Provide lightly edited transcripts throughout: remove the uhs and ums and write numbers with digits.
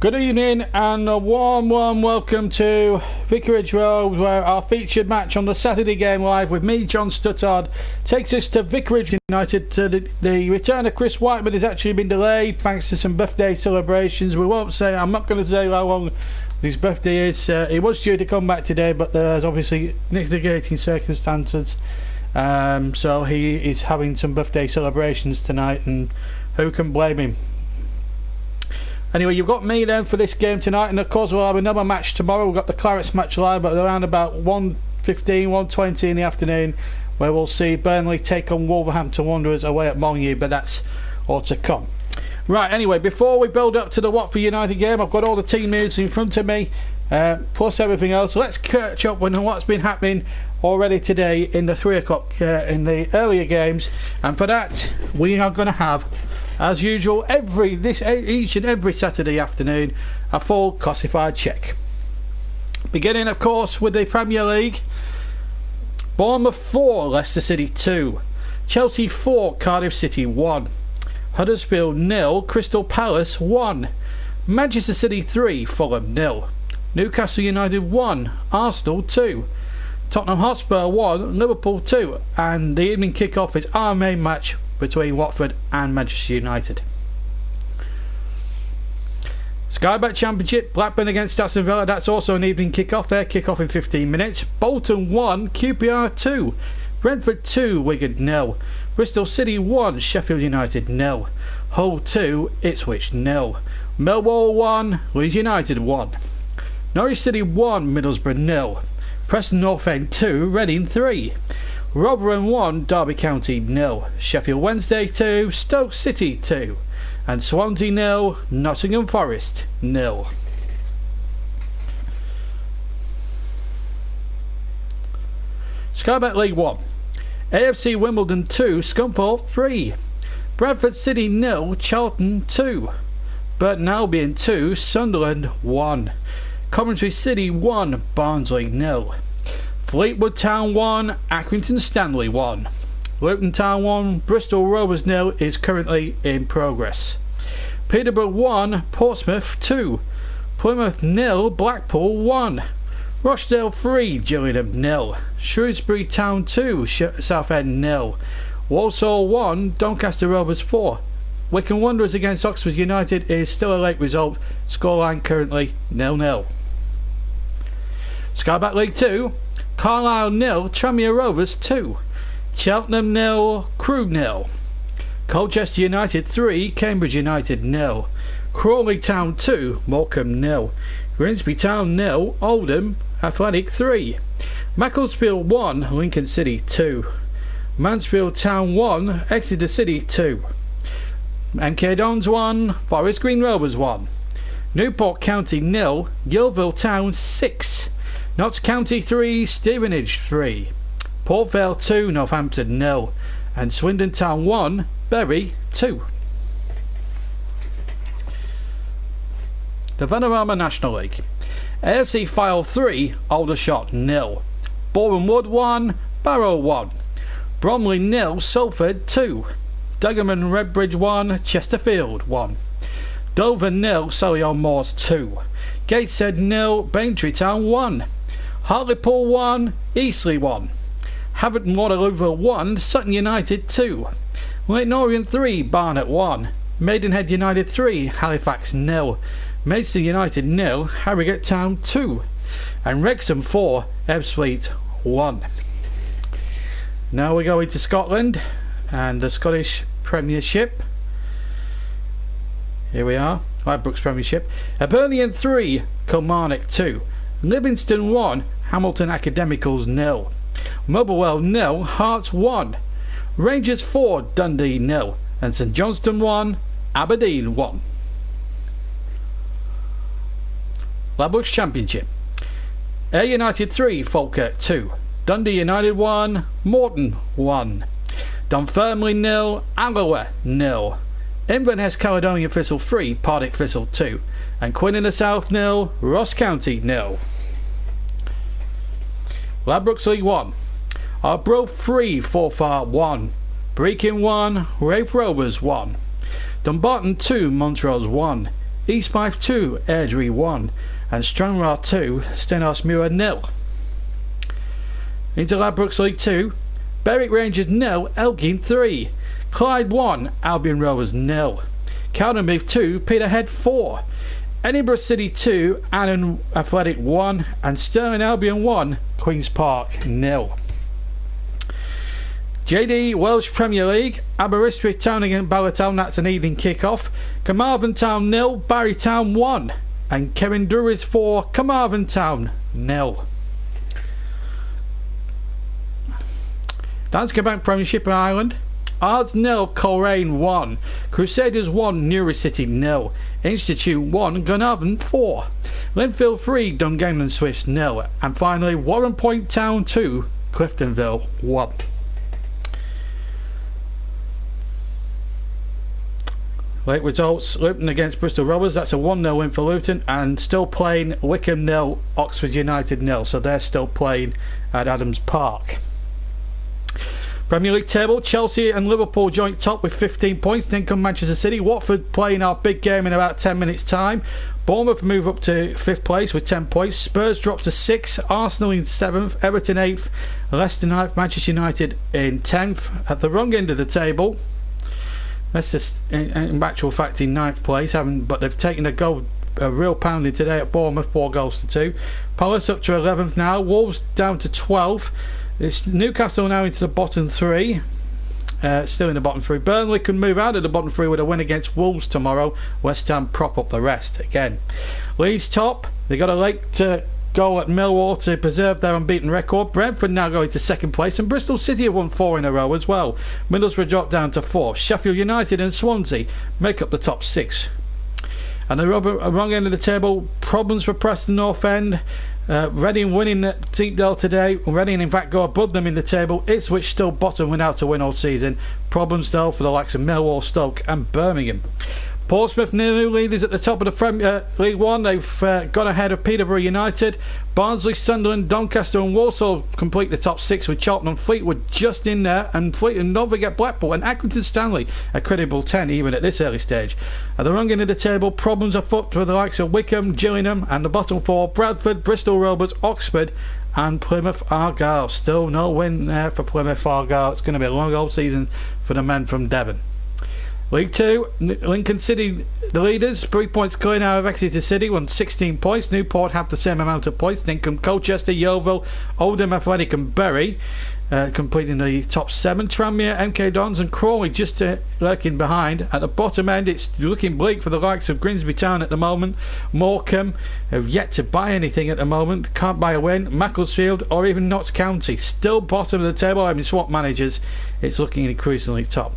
Good evening and a warm welcome to Vicarage Road, where our featured match on the Saturday game live with me, John Stuttard, takes us to Vicarage United. The return of Chris Whiteman has actually been delayed thanks to some birthday celebrations. I'm not going to say how long his birthday is. He was due to come back today, but there's obviously mitigating circumstances. So he is having some birthday celebrations tonight, and who can blame him? Anyway, you've got me then for this game tonight, and of course we'll have another match tomorrow. We've got the Clarets match live at around about 1:15, 1:20 in the afternoon, where we'll see Burnley take on Wolverhampton Wanderers away at Molineux, but that's all to come. Right, anyway, before we build up to the Watford United game, I've got all the team news in front of me, plus everything else. So let's catch up on what's been happening already today in the 3 o'clock in the earlier games, and for that we are going to have, as usual, each and every Saturday afternoon, a full classified check. Beginning, of course, with the Premier League. Bournemouth 4, Leicester City 2. Chelsea 4, Cardiff City 1. Huddersfield 0, Crystal Palace 1. Manchester City 3, Fulham 0. Newcastle United 1, Arsenal 2. Tottenham Hotspur 1, Liverpool 2. And the evening kick-off is our main match between Watford and Manchester United. Sky Bet Championship, Blackburn against Aston Villa. That's also an evening kick-off there. Kick-off in 15 minutes. Bolton 1, QPR 2. Brentford 2, Wigan 0. Bristol City 1, Sheffield United 0. Hull 2, Ipswich 0. Millwall 1, Leeds United 1. Norwich City 1, Middlesbrough 0. Preston North End 2, Reading 3. Rotherham 1, Derby County 0. Sheffield Wednesday 2, Stoke City 2. And Swansea 0, Nottingham Forest 0. Sky Bet League 1. AFC Wimbledon 2, Scunthorpe 3. Bradford City 0, Charlton 2. Burton Albion 2, Sunderland 1. Coventry City 1, Barnsley 0. Fleetwood Town 1, Accrington Stanley 1. Luton Town 1, Bristol Rovers 0 is currently in progress. Peterborough 1, Portsmouth 2. Plymouth 0, Blackpool 1. Rochdale 3, Gillingham 0. Shrewsbury Town 2, Southend 0. Walsall 1, Doncaster Rovers 4. Wycombe Wanderers against Oxford United is still a late result. Scoreline currently 0-0. Sky Bet League 2. Carlisle 0, Tranmere Rovers 2. Cheltenham 0, Crewe 0. Colchester United 3, Cambridge United 0. Crawley Town 2, Morecambe 0. Grimsby Town 0, Oldham Athletic 3. Macclesfield 1, Lincoln City 2. Mansfield Town 1, Exeter City 2. MK Dons 1, Forest Green Rovers 1. Newport County 0, Gilville Town 6. Notts County 3, Stevenage 3. Port Vale 2, Northampton 0. And Swindon Town 1, Bury 2. The Vanarama National League. AFC File 3, Aldershot 0. Boreham Wood 1, Barrow 1. Bromley 0, Salford 2. Dagenham and Redbridge 1, Chesterfield 1. Dover 0, Surrey-on-Moors 2. Gateshead 0, Braintree Town 1. Hartlepool 1, Eastleigh 1. Haverton Waterlooville 1, Sutton United 2. Leyton Orient 3, Barnet 1. Maidenhead United 3, Halifax 0. Maidstone United 0, Harrogate Town 2. And Wrexham 4, Ebbsfleet 1. Now we go into Scotland and the Scottish Premiership. Here we are, Ladbrokes Premiership. Hibernian 3, Kilmarnock 2. Livingston 1, Hamilton Academicals 0. Motherwell 0, Hearts 1. Rangers 4, Dundee 0. And St Johnstone 1, Aberdeen 1. Ladbrokes Championship. Ayr United 3, Falkirk 2. Dundee United 1, Morton 1. Dunfermline 0, Alloa 0. Inverness Caledonian Thistle 3, Partick Thistle 2. And Quinn in the South 0, Ross County 0. Ladbrokes League 1. Arbroath 3, Forfar 1. Brechin 1, Raith Rovers 1. Dumbarton 2, Montrose 1. Eastblythe 2, Airdrie 1, and Stranraer 2, Stenhousemuir 0. Into Ladbrokes League 2, Berwick Rangers 0, Elgin 3, Clyde 1, Albion Rovers 0, Cowdenbeath 2, Peterhead 4, Edinburgh City 2, Annan Athletic 1, and Stirling Albion 1, Queen's Park 0. JD Welsh Premier League, Aberystwyth Town against Ballytown, that's an evening kick-off. Carmarthen Town 0, Barry Town 1, and Kevin Drury's 4, Carmarthen Town 0. Danske Bank Premiership in Ireland, Ards 0, Coleraine 1, Crusaders 1, Newry City 0, Institute 1, Glenavon 4, Linfield 3, Dungannon Swifts 0, and finally Warren Point Town 2, Cliftonville 1. Late results, Luton against Bristol Rovers, that's a 1-0 win for Luton, and still playing Wickham 0, Oxford United 0, so they're still playing at Adams Park. Premier League table, Chelsea and Liverpool joint top with 15 points, then come Manchester City. Watford playing our big game in about 10 minutes time. Bournemouth move up to 5th place with 10 points. Spurs drop to 6th, Arsenal in 7th, Everton 8th, Leicester 9th, Manchester United in 10th. At the wrong end of the table, Leicester in actual fact in 9th place, but they've taken a real pounding today at Bournemouth, 4 goals to 2. Palace up to 11th now, Wolves down to 12th. It's Newcastle now into the bottom 3, still in the bottom 3. Burnley can move out of the bottom 3 with a win against Wolves tomorrow. West Ham prop up the rest again. Leeds top, they got a late goal at Millwall to preserve their unbeaten record. Brentford now going to 2nd place, and Bristol City have won 4 in a row as well. Middlesbrough dropped down to 4th. Sheffield United and Swansea make up the top 6. And the wrong end of the table, problems for Preston North End. Reading winning at Deepdale today. Reading in fact go above them in the table. Ipswich still bottom without a win all season. Problems though for the likes of Millwall, Stoke and Birmingham. Portsmouth new leaders at the top of the Premier League 1. They've got ahead of Peterborough United. Barnsley, Sunderland, Doncaster and Walsall complete the top 6 with Charlton and Fleetwood just in there, and don't forget Blackpool and Accrington Stanley a credible 10 even at this early stage. At the wrong end of the table, problems afoot for the likes of Wickham, Gillingham, and the bottom 4 Bradford, Bristol Rovers, Oxford and Plymouth Argyle. Still no win there for Plymouth Argyle. It's going to be a long old season for the men from Devon. League 2, Lincoln City the leaders, 3 points clear now of Exeter City, won 16 points. Newport have the same amount of points. Then come Colchester, Yeovil, Oldham Athletic and Bury completing the top 7. Tranmere, MK Dons and Crawley just lurking behind. At the bottom end it's looking bleak for the likes of Grimsby Town at the moment. Morecambe have yet to buy anything at the moment, can't buy a win. Macclesfield or even Notts County still bottom of the table, having swapped managers. It's looking increasingly tough.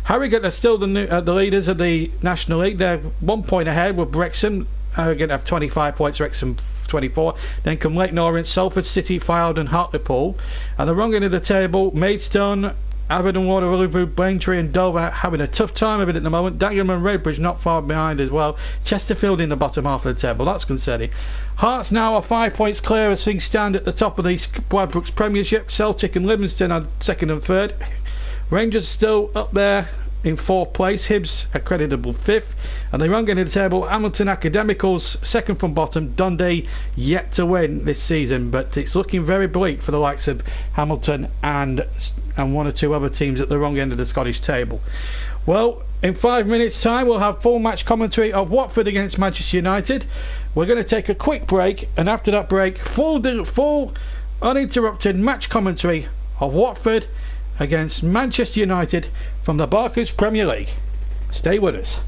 Harrogate are still the leaders of the National League. They're 1 point ahead with Wrexham. Harrogate have 25 points, Wrexham 24. Then come Leyton Orient, Salford City, Fylde and Hartlepool. At the wrong end of the table, Maidstone, Aberdeen, Waterloo, Braintree and Dover having a tough time of it at the moment. Dagenham and Redbridge not far behind as well. Chesterfield in the bottom half of the table, that's concerning. Hearts now are 5 points clear as things stand at the top of the Ladbrokes Premiership. Celtic and Livingston are 2nd and 3rd. Rangers still up there in 4th place. Hibs a creditable 5th. And the wrong end of the table, Hamilton Academicals 2nd from bottom. Dundee yet to win this season, but it's looking very bleak for the likes of Hamilton and 1 or 2 other teams at the wrong end of the Scottish table. Well, in 5 minutes time we'll have full match commentary of Watford against Manchester United. We're going to take a quick break, and after that break full uninterrupted match commentary of Watford against Manchester United from the Barclays Premier League. Stay with us.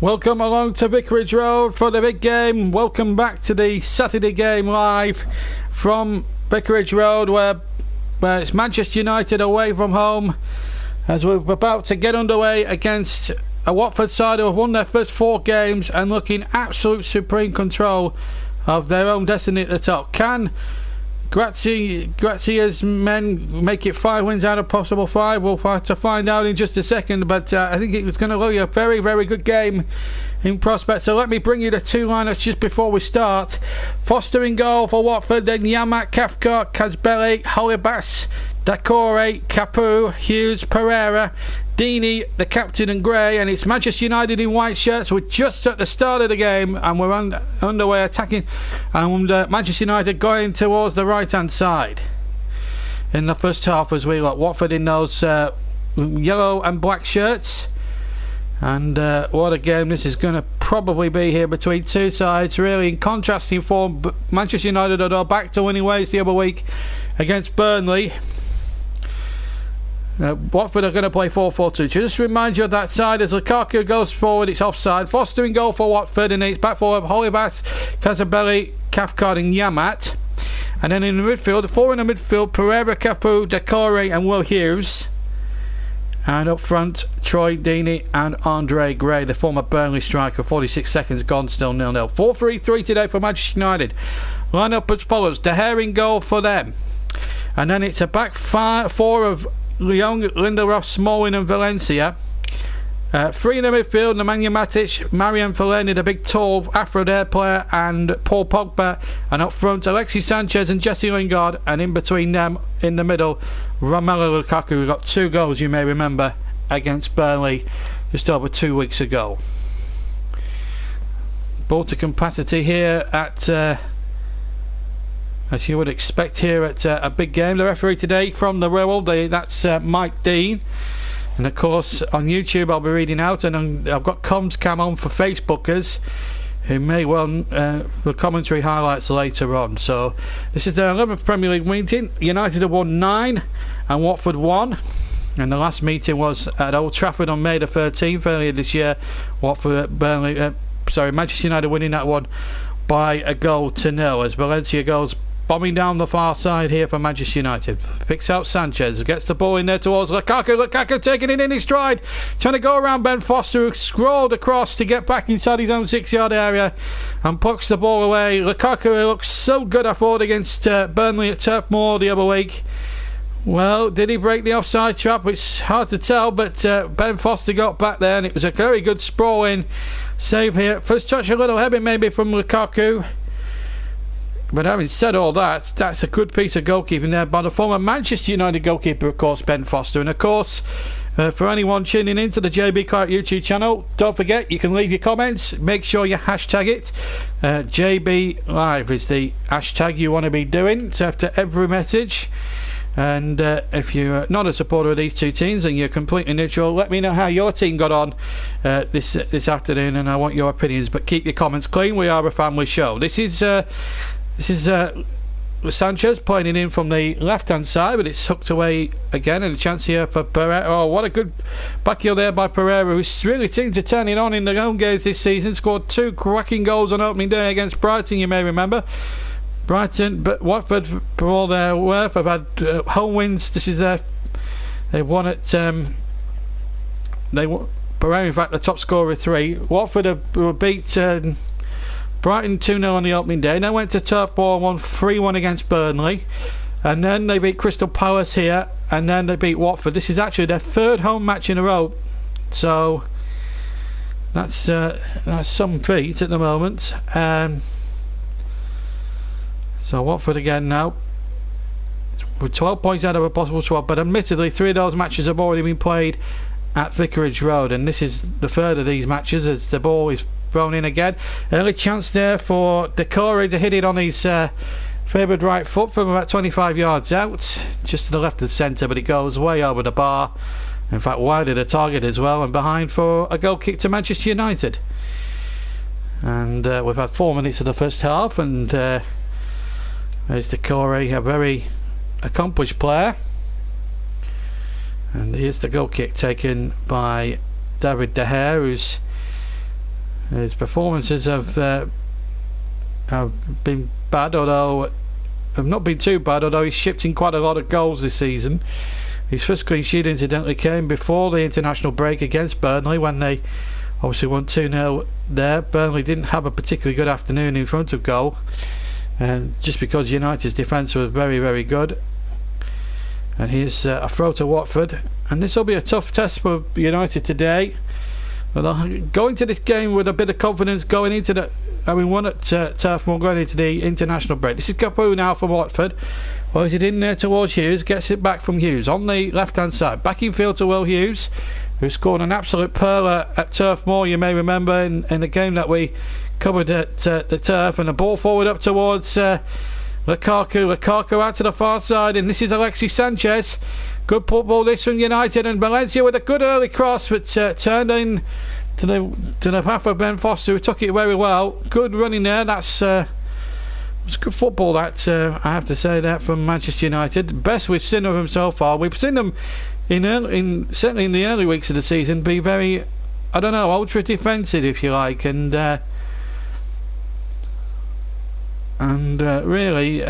Welcome along to Vicarage Road for the big game. Welcome back to the Saturday game live from Vicarage Road, where it's Manchester United away from home, as we're about to get underway against a Watford side who have won their first 4 games and looking absolute supreme control of their own destiny at the top. Can Grazia's men make it 5 wins out of possible 5? We'll have to find out in just a second, but I think it's going to look a very, very good game in prospect. So let me bring you the 2 lineups just before we start. Foster in goal for Watford, then Yamat, Cathcart, Casbelli, Holibas, Dacore, Capu, Hughes, Pereira, Deeney, the captain, and Gray. And it's Manchester United in white shirts. We're just at the start of the game and we're underway attacking, and Manchester United going towards the right hand side in the first half, as we look. Watford in those yellow and black shirts. And what a game this is going to probably be here between 2 sides, really in contrasting form. But Manchester United are back to winning ways the other week against Burnley. Watford are going to play 4-4-2. Just remind you of that side. As Lukaku goes forward, it's offside. Foster in goal for Watford, and it's back forward Holibas, Casabelli, Cathcart, and Yamat. And then in the midfield, 4 in the midfield: Pereira, Capu, Dacore, and Will Hughes. And up front, Troy Deeney and Andre Gray, the former Burnley striker. 46 seconds gone, still 0-0. 4-3-3 today for Manchester United. Line up as follows: De Gea in goal for them. And then it's a back 4 of Young, Lindelof, Smalling, and Valencia. 3 in the midfield: Nemanja Matic, Marian Fellaini, the big tall Afro-Dare player, and Paul Pogba. And up front, Alexis Sanchez and Jesse Lingard. And in between them, in the middle, Romelu Lukaku, who got 2 goals, you may remember, against Burnley just over 2 weeks ago. Ball to capacity here at, as you would expect here at a big game. The referee today from the Wirral, that's Mike Dean. And of course on YouTube I'll be reading out, and I've got comms cam on for Facebookers who may well the commentary highlights later on. So this is their 11th Premier League meeting. United have won 9 and Watford 1, and the last meeting was at Old Trafford on May the 13th earlier this year. Manchester United winning that one by 1-0, as Valencia goes bombing down the far side here for Manchester United. Picks out Sanchez, gets the ball in there towards Lukaku taking it in his stride, trying to go around Ben Foster, who scrolled across to get back inside his own 6-yard area and pucks the ball away. Lukaku, who looked so good, I thought, against Burnley at Turf Moor the other week. Well, did he break the offside trap? It's hard to tell, but Ben Foster got back there, and it was a very good sprawling save here. First touch a little heavy maybe from Lukaku, but having said all that, that's a good piece of goalkeeping there by the former Manchester United goalkeeper, of course, Ben Foster. And of course, for anyone tuning into the JB Clark YouTube channel, don't forget you can leave your comments. Make sure you hashtag it. JB Live is the hashtag you want to be doing after every message. And if you're not a supporter of these 2 teams and you're completely neutral, let me know how your team got on this afternoon, and I want your opinions. But keep your comments clean. We are a family show. This is Sanchez playing it in from the left-hand side, but it's hooked away again, and a chance here for Pereira. Oh, what a good backheel there by Pereira, who's really seemed to turn it on in their own games this season. Scored 2 cracking goals on opening day against Brighton, you may remember. Brighton, but Watford, for all their worth, have had home wins. This is they won at Pereira, in fact, the top scorer of 3. Watford were beat Brighton 2-0 on the opening day. Then went to Turf Moor and won 3-1 against Burnley, and then they beat Crystal Palace here, and then they beat Watford. This is actually their 3rd home match in a row, so that's some feat at the moment. So Watford again now with 12 points out of a possible 12, but admittedly 3 of those matches have already been played at Vicarage Road, and this is the 3rd of these matches as the ball is thrown in again. Early chance there for Dacore to hit it on his favoured right foot from about 25 yards out, just to the left of the centre, but it goes way over the bar, in fact wide of the target as well, and behind for a goal kick to Manchester United. And we've had 4 minutes of the first half, and there's Dacore, a very accomplished player, and here's the goal kick taken by David De Gea, who's His performances have been bad, although have not been too bad, although he's shipped in quite a lot of goals this season. His first clean sheet incidentally came before the international break against Burnley, when they obviously won 2-0 there. Burnley didn't have a particularly good afternoon in front of goal, just because United's defence was very, very good. And here's a throw to Watford, and this will be a tough test for United today. But they'll go into this game with a bit of confidence going into the having won at Turf Moor, going into the international break. This is Capoue now from Watford. Well, is it in there towards Hughes? Gets it back from Hughes on the left-hand side. Back in field to Will Hughes, who scored an absolute pearler at Turf Moor, you may remember, in the game that we covered at the Turf. And the ball forward up towards Lukaku. Lukaku out to the far side, and this is Alexis Sanchez. Good football this from United, and Valencia with a good early cross, but turned in to the path of Ben Foster, who took it very well. Good running there. That's it's good football, that I have to say, that from Manchester United. Best we've seen of them so far. We've seen them certainly in the early weeks of the season be very, I don't know, ultra defensive, if you like, and really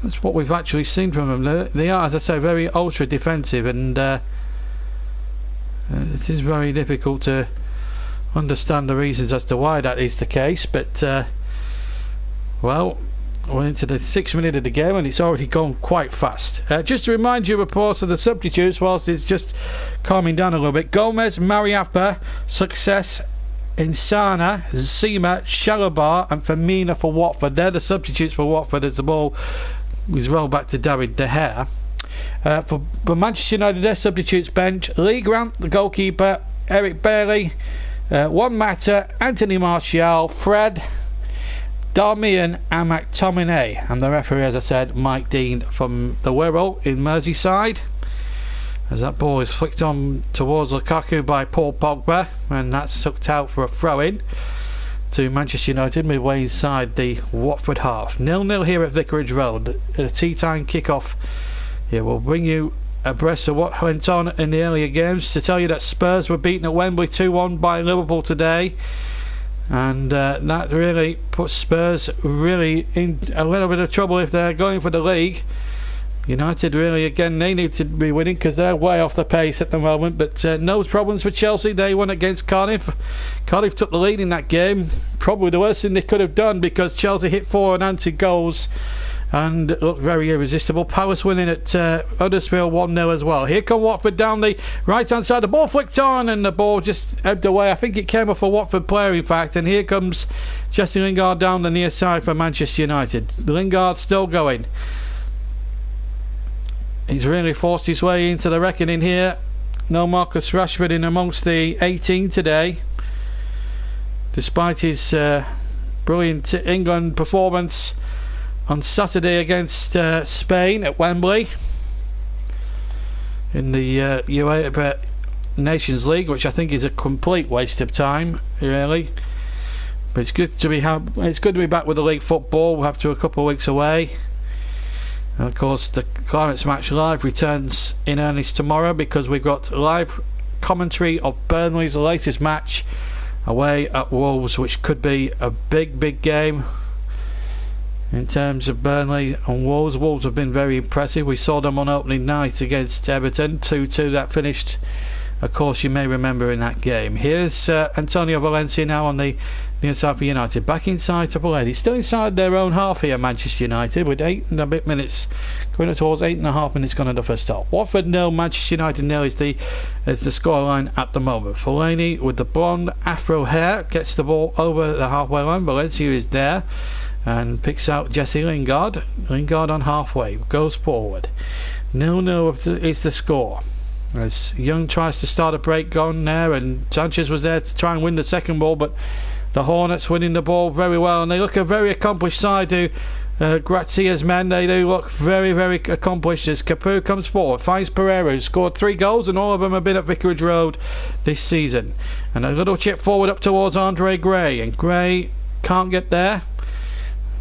that's what we've actually seen from them. They are, as I say, very ultra defensive, and it is very difficult to understand the reasons as to why that is the case. But well, we're into the 6th minute of the game, and it's already gone quite fast. Just to remind you, of course, of the substitutes whilst it's just calming down a little bit. Gomez, Mariappa, Success, Insana, Zima, Shalabar and Firmino for Watford. They're the substitutes for Watford as the ball was rolled back to David De Gea. For Manchester United, their substitutes bench: Lee Grant, the goalkeeper, Eric Bailey, Juan Mata, Anthony Martial, Fred, Darmian and McTominay. And the referee, as I said, Mike Dean from the Wirral in Merseyside. As that ball is flicked on towards Lukaku by Paul Pogba, and that's sucked out for a throw-in to Manchester United midway inside the Watford half. 0-0 here at Vicarage Road. A tea-time kick-off here will bring you abreast of what went on in the earlier games. To tell you that Spurs were beaten at Wembley 2-1 by Liverpool today, and that really puts Spurs really in a little bit of trouble if they're going for the league. United really, again, they need to be winning because they're way off the pace at the moment. But no problems for Chelsea. They won against Cardiff. Cardiff took the lead in that game. Probably the worst thing they could have done, because Chelsea hit 4 unanswered goals and looked very irresistible. Palace winning at Huddersfield 1-0 as well. Here come Watford down the right hand side. The ball flicked on and the ball just ebbed away. I think it came off a Watford player, in fact. And here comes Jesse Lingard down the near side for Manchester United. Lingard still going. He's really forced his way into the reckoning here. No Marcus Rashford in amongst the 18 today, despite his brilliant England performance on Saturday against Spain at Wembley in the UEFA Nations League, which I think is a complete waste of time, really. But it's good to be back with the league football after a couple of weeks away. And of course, the Climates Match Live returns in earnest tomorrow, because we've got live commentary of Burnley's latest match away at Wolves, which could be a big game in terms of Burnley and Wolves. Wolves have been very impressive. We saw them on opening night against Everton, 2-2 that finished, of course, you may remember, in that game. Here's Antonio Valencia now on the inside for United. Back inside to Belaid. He's still inside their own half here, Manchester United, with 8 and a bit minutes, going up towards 8.5 minutes gone at the first stop. Watford 0, Manchester United 0 is the scoreline at the moment. Fellaini with the blonde afro hair gets the ball over the halfway line. Valencia is there and picks out Jesse Lingard. Lingard on halfway, goes forward. 0-0 is the score, as Young tries to start a break gone there, and Sanchez was there to try and win the second ball, but the Hornets winning the ball very well, and they look a very accomplished side to Grazia's men. They do look very accomplished as Capoue comes forward, finds Pereira, who scored 3 goals, and all of them have been at Vicarage Road this season. And a little chip forward up towards Andre Gray, and Gray can't get there.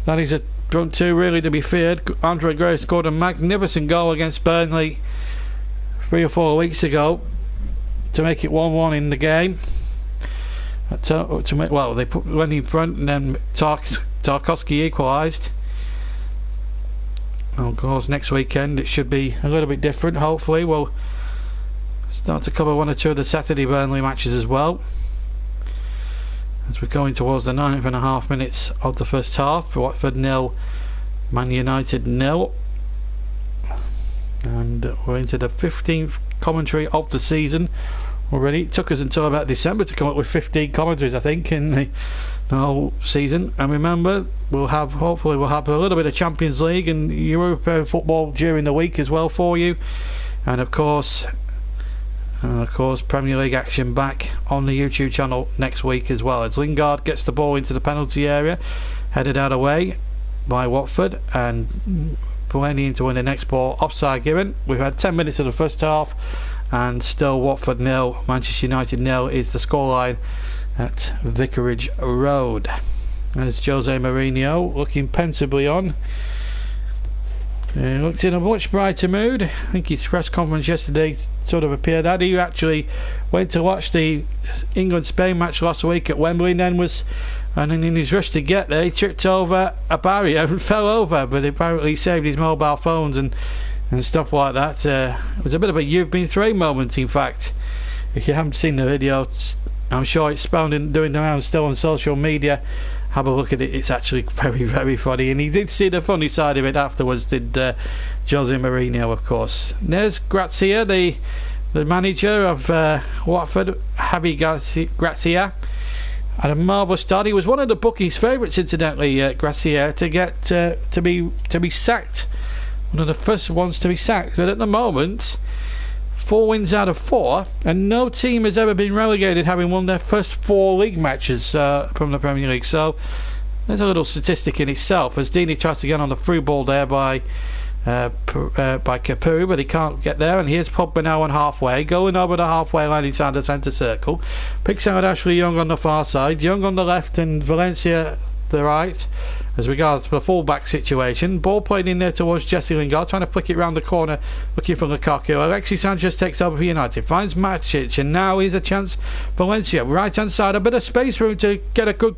That is a front two really to be feared. Andre Gray scored a magnificent goal against Burnley 3 or 4 weeks ago to make it 1-1 in the game. Well, they put Lenny in front, and then Tarkowski equalised. Well, of course, next weekend it should be a little bit different. Hopefully, we'll start to cover one or two of the Saturday Burnley matches as well, as we're going towards the 9.5 minutes of the first half. Watford 0, Man United 0, and we're into the 15th commentary of the season already. It took us until about December to come up with 15 commentaries, I think, in the whole season. And remember, hopefully we'll have a little bit of Champions League and European football during the week as well for you, and of course Premier League action back on the YouTube channel next week as well, as Lingard gets the ball into the penalty area, headed out away by Watford, and plenty into win the next ball, offside given. We've had 10 minutes of the first half, and still Watford 0, Manchester United 0 is the scoreline at Vicarage Road. There's Jose Mourinho looking pensively on. Looks in a much brighter mood. I think his press conference yesterday sort of appeared that he actually went to watch the England-Spain match last week at Wembley, and then in his rush to get there he tripped over a barrier and fell over, but apparently saved his mobile phones and stuff like that. It was a bit of a "you've been through" moment, in fact. If you haven't seen the video, I'm sure it's doing the rounds still on social media. Have a look at it. It's actually very, very funny, and he did see the funny side of it afterwards, did Jose Mourinho, of course. There's Grazia, the manager of Watford, Javi Grazia, had a marvellous start. He was one of the bookies' favourites, incidentally, Grazia, to get to be sacked, one of the first ones to be sacked. But at the moment, 4 wins out of 4, and no team has ever been relegated having won their first 4 league matches from the Premier League. So there's a little statistic in itself, as Deeney tries to get on the through ball there by Capu, but he can't get there. And here's Pogba now on halfway, going over the halfway line inside the centre circle, picks out Ashley Young on the far side, Young on the left and Valencia the right. As regards the full-back situation, ball played in there towards Jesse Lingard, trying to flick it round the corner, looking for Lukaku. Alexis Sanchez takes over for United, finds Matic, and now here's a chance. Valencia, right-hand side, a bit of space for him to get a good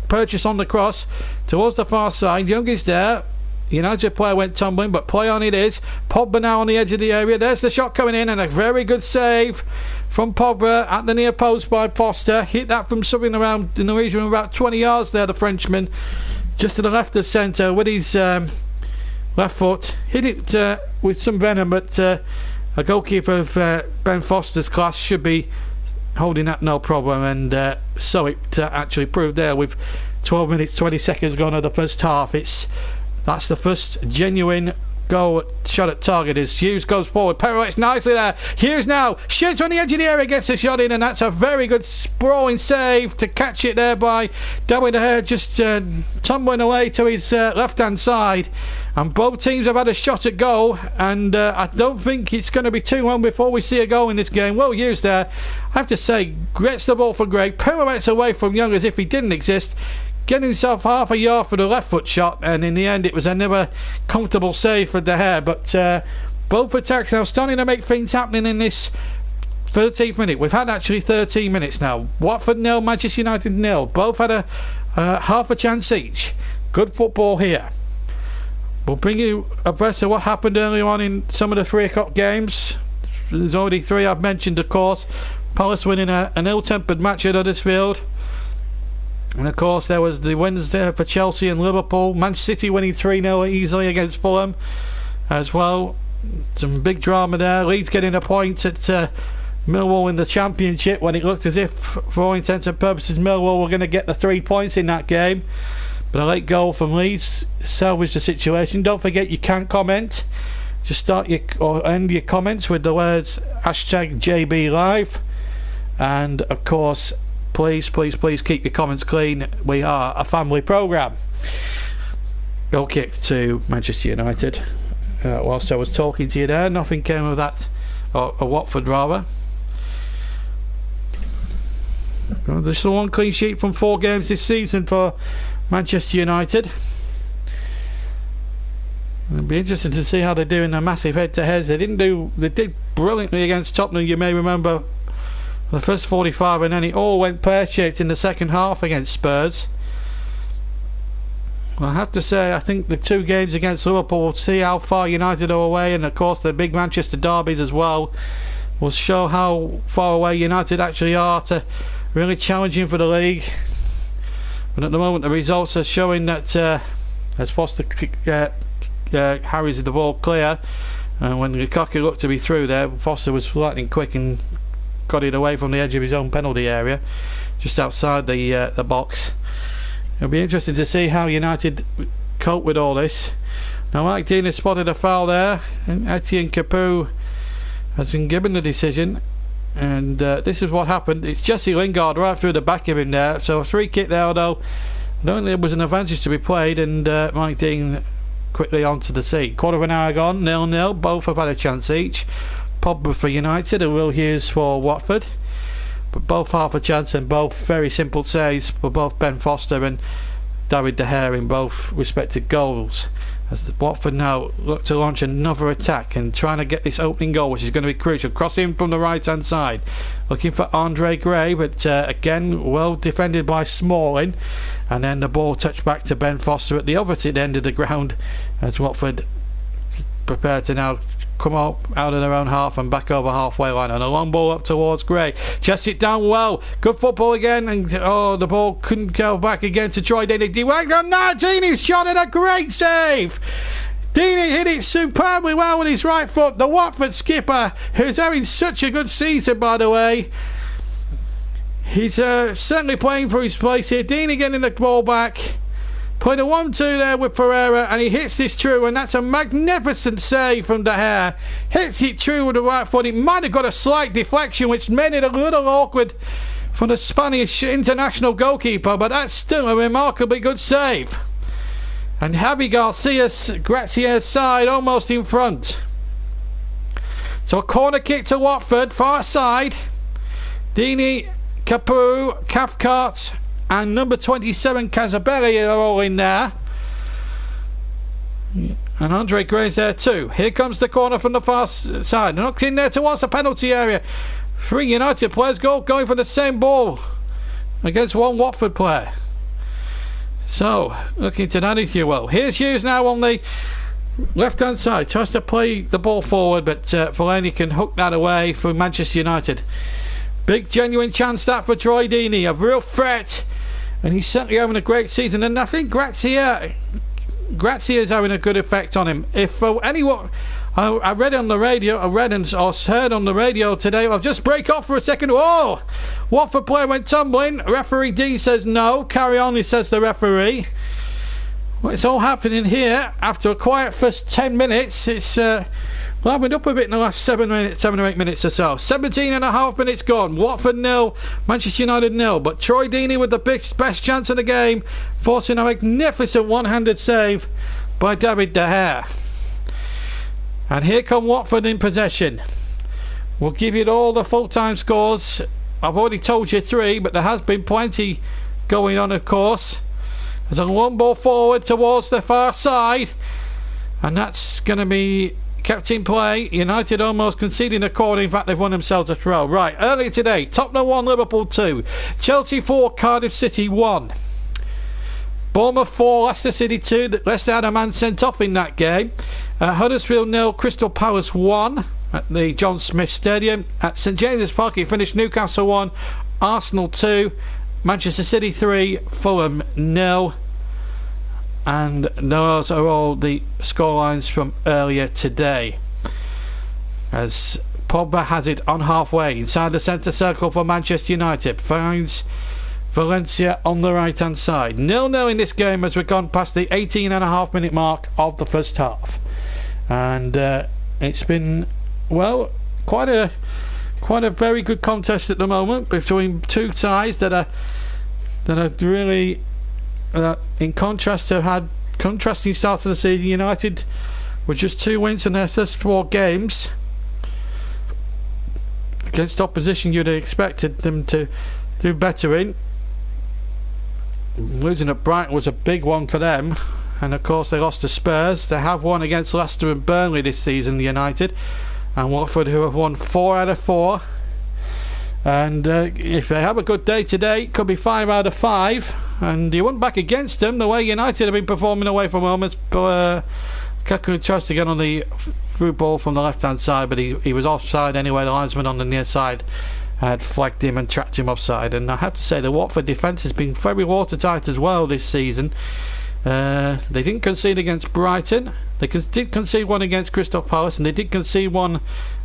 purchase on the cross towards the far side. Young is there. United player went tumbling, but play on it is. Pogba now on the edge of the area. There's the shot coming in, and a very good save from Pogba at the near post by Foster. Hit that from something around in the region of about 20 yards there, the Frenchman, just to the left of centre with his left foot. Hit it with some venom, but a goalkeeper of Ben Foster's class should be holding that no problem, and so it actually proved there with 12 minutes 20 seconds gone of the first half. That's the first genuine goal shot at target as Hughes goes forward, pirouettes nicely there. Hughes now shoots on the edge of the area, gets a shot in, and that's a very good sprawling save to catch it there by David De Gea, just tumbling away to his left hand side. And both teams have had a shot at goal, and I don't think it's going to be too long before we see a goal in this game. Well used there, I have to say. Gets the ball for Gregg, pirouettes away from Young as if he didn't exist, getting himself half a yard for the left foot shot, and in the end it was another comfortable save for De Gea. But both attacks now starting to make things happening in this 13th minute. We've had actually 13 minutes now. Watford 0, Manchester United 0. Both had a half a chance each. Good football here. We'll bring you abreast of what happened earlier on in some of the 3 o'clock games. There's already 3 I've mentioned, of course. Palace winning an ill-tempered match at Huddersfield. And of course there was the wins there for Chelsea and Liverpool. Manchester City winning 3-0 easily against Fulham as well. Some big drama there. Leeds getting a point at Millwall in the Championship, when it looked as if, for all intents and purposes, Millwall were going to get the 3 points in that game. But a late goal from Leeds salvaged the situation. Don't forget, you can comment. Just start your or end your comments with the words #JBLive. And of course, please keep your comments clean. We are a family programme. Goal kick to Manchester United. Whilst I was talking to you there, nothing came of that, or Watford rather. There's still 1 clean sheet from 4 games this season for Manchester United. It'll be interesting to see how they do in their massive head-to-heads. They did brilliantly against Tottenham, you may remember, the first 45, and then it all went pear-shaped in the second half against Spurs. Well, I have to say, I think the 2 games against Liverpool will see how far United are away, and of course the big Manchester derbies as well will show how far away United actually are to really challenging for the league. But at the moment the results are showing that as Foster harries the ball clear, and when Lukaku looked to be through there, Foster was lightning quick and got it away from the edge of his own penalty area, just outside the box. It'll be interesting to see how United cope with all this. Now Mike Dean has spotted a foul there, and Etienne Capoue has been given the decision, and this is what happened. It's Jesse Lingard right through the back of him there, so a free kick there, although I don't think there was an advantage to be played, and Mike Dean quickly onto the seat. Quarter of an hour gone, 0-0, both have had a chance each. Pogba for United and Will Hughes for Watford, but both half a chance and both very simple saves for both Ben Foster and David De Gea in both respective goals, as the Watford now look to launch another attack and trying to get this opening goal, which is going to be crucial. Crossing from the right hand side, looking for Andre Gray, but again well defended by Smalling, and then the ball touched back to Ben Foster at the opposite end of the ground as Watford prepare to now come up out of their own half and back over halfway line, and a long ball up towards Gray. Chests it down well, good football again, and the ball couldn't go back again to Troy Deeney. Deeney's shot and a great save. Deeney hit it superbly well with his right foot. The Watford skipper, who's having such a good season by the way, he's certainly playing for his place here. Deeney getting the ball back, playing a 1-2 there with Pereira, and he hits this true, and that's a magnificent save from De Gea. Hits it true with the right foot. It might have got a slight deflection, which made it a little awkward for the Spanish international goalkeeper, but that's still a remarkably good save. And Javi Grazier's side almost in front. So a corner kick to Watford, far side. Deeney, Capoue, Cathcart and number 27 Casabelli are all in there, and Andre Gray's there too. Here comes the corner from the far side, knocks in there towards the penalty area. 3 United players going for the same ball against 1 Watford player. So looking to that, if you will. Here's Hughes now on the left hand side, tries to play the ball forward, but Fellaini can hook that away for Manchester United. Big genuine chance that for Troy Deeney, a real threat, and he's certainly having a great season, and I think Grazier is having a good effect on him. If anyone, I read on the radio, I read and heard on the radio today, I'll just break off for a second. Oh, Watford player went tumbling. Referee D says no, carry on, he says the referee. Well, it's all happening here after a quiet first 10 minutes. It's livened up a bit in the last 7 or 8 minutes or so. 17 and a half minutes gone. Watford 0, Manchester United 0. But Troy Deeney with the best chance of the game, forcing a magnificent one-handed save by David De Gea. And here come Watford in possession. We'll give you all the full-time scores. I've already told you 3, but there has been plenty going on, of course. There's a long ball forward towards the far side, and that's going to be kept in play. United almost conceding a corner. In fact, they've won themselves a throw. Right, earlier today, Tottenham 1, Liverpool 2, Chelsea 4, Cardiff City 1, Bournemouth 4, Leicester City 2. Leicester had a man sent off in that game. Huddersfield 0, Crystal Palace 1 at the John Smith Stadium. At St James's Park it finished Newcastle 1, Arsenal 2, Manchester City 3, Fulham 0. And those are all the scorelines from earlier today, as Pogba has it on halfway inside the centre circle for Manchester United, finds Valencia on the right hand side. 0-0 in this game as we've gone past the 18.5 minute mark of the first half, and it's been, well, quite a very good contest at the moment between 2 sides that are really in contrast to had contrasting starts to the season. United with just 2 wins in their first 4 games against opposition you'd have expected them to do better in. Losing at Brighton was a big one for them, and of course they lost to Spurs. They have won against Leicester and Burnley this season, United, and Watford, who have won 4 out of 4, And if they have a good day today, it could be 5 out of 5. And you wouldn't back against them the way United have been performing away from home. Lukaku tries to get on the through ball from the left-hand side, but he was offside anyway. The linesman on the near side had flagged him and tracked him offside. And I have to say, the Watford defence has been very watertight as well this season. They didn't concede against Brighton. They did concede one against Crystal Palace, and they did concede one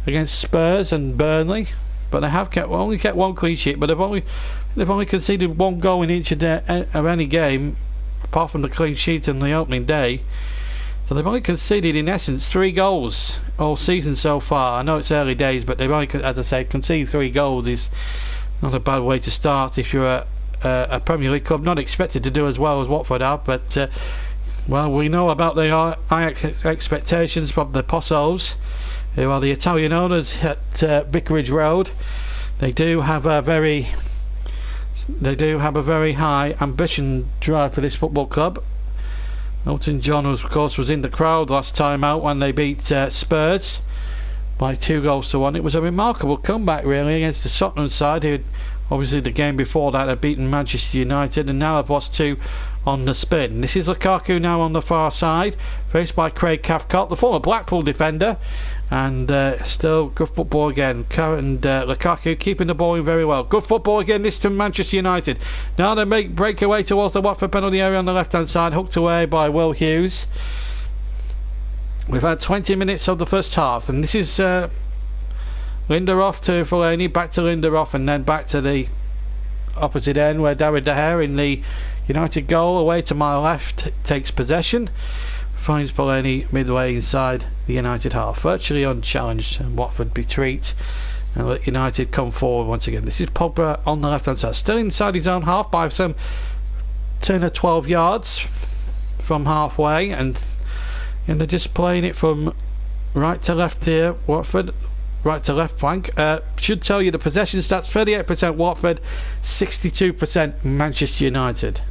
against Spurs and Burnley. But they have only kept one clean sheet. But they've only conceded one goal in each of any game, apart from the clean sheet on the opening day. So they've only conceded, in essence, 3 goals all season so far. I know it's early days, but they've only, as I say, conceded 3 goals is not a bad way to start if you're a Premier League club. Not expected to do as well as Watford have, but well, we know about the high expectations from the Possos, who are the Italian owners at Vicarage Road. They do have a very high ambition drive for this football club. Elton John, of course, was in the crowd last time out when they beat Spurs by 2-1. It was a remarkable comeback, really, against the Tottenham side, who obviously the game before that had beaten Manchester United and now have lost 2 on the spin. This is Lukaku now on the far side, faced by Craig Cathcart, the former Blackpool defender, and still good football again. And Lukaku keeping the ball in very well. Good football again, this to Manchester United. Now they break away towards the Watford penalty area on the left hand side, hooked away by Will Hughes. We've had 20 minutes of the first half, and this is Lindelof to Fellaini, back to Lindelof, and then back to the opposite end where David De Gea in the United goal away to my left takes possession, finds Fellaini midway inside the United half, virtually unchallenged, and Watford retreat and let United come forward once again. This is Pogba on the left hand side, still inside his own half by some 10 or 12 yards from halfway, and they're just playing it from right to left here. Watford right to left flank. Should tell you the possession stats: 38% Watford, 62% Manchester United.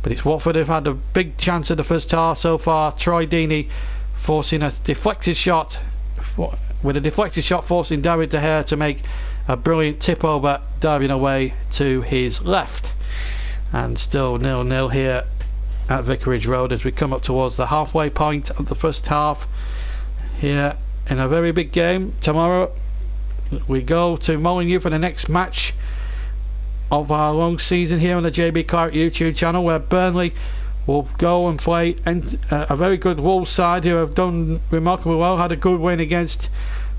But it's Watford who've had a big chance of the first half so far. Troy Deeney forcing a deflected shot, forcing David De Gea to make a brilliant tip over, diving away to his left. And still 0-0 here at Vicarage Road as we come up towards the halfway point of the first half here in a very big game. Tomorrow we go to Molineux for the next match of our long season here on the JB Clark YouTube channel, where Burnley will go and play a very good Wolves side who have done remarkably well, had a good win against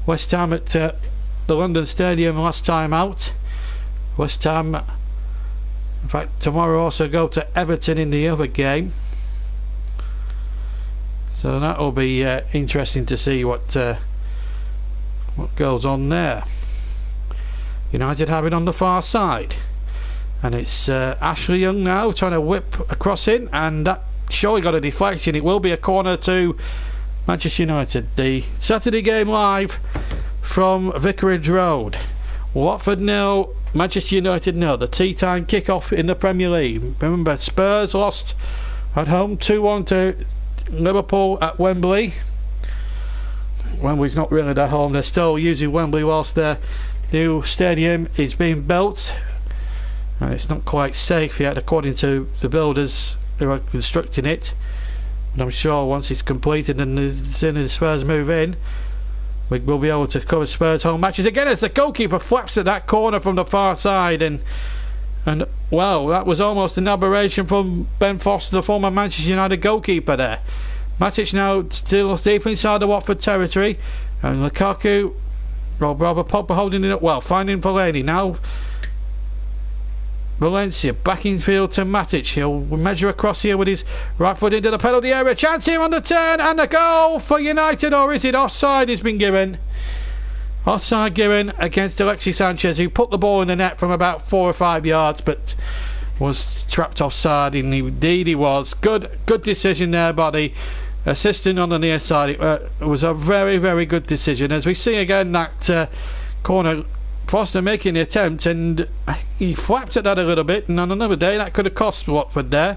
West Ham at the London Stadium last time out. West Ham, in fact, tomorrow also go to Everton in the other game, so that will be interesting to see what goes on there. United have it on the far side, and it's Ashley Young now trying to whip across in, and that surely got a deflection. It will be a corner to Manchester United. The Saturday game live from Vicarage Road. Watford 0, Manchester United 0. The tea time kick-off in the Premier League. Remember, Spurs lost at home 2-1 to Liverpool at Wembley. Wembley's not really their home. They're still using Wembley whilst their new stadium is being built, and it's not quite safe yet according to the builders who are constructing it. But I'm sure once it's completed and as soon as Spurs move in, we will be able to cover Spurs home matches again as the goalkeeper flaps at that corner from the far side, and well, that was almost an aberration from Ben Foster, the former Manchester United goalkeeper there. Matic now still deep inside the Watford territory, and Lukaku, Robert Pogba holding it up well, finding Fellaini. Now Valencia back in field to Matic. He'll measure across here with his right foot into the penalty area. Chance here on the turn, and a goal for United, or is it offside? Has been given. Offside given against Alexis Sanchez, who put the ball in the net from about 4 or 5 yards, but was trapped offside. And indeed he was. Good decision there by the assistant on the near side. It was a very, very good decision. As we see again that corner, Foster making the attempt, and he flapped at that a little bit, and on another day that could have cost Watford there.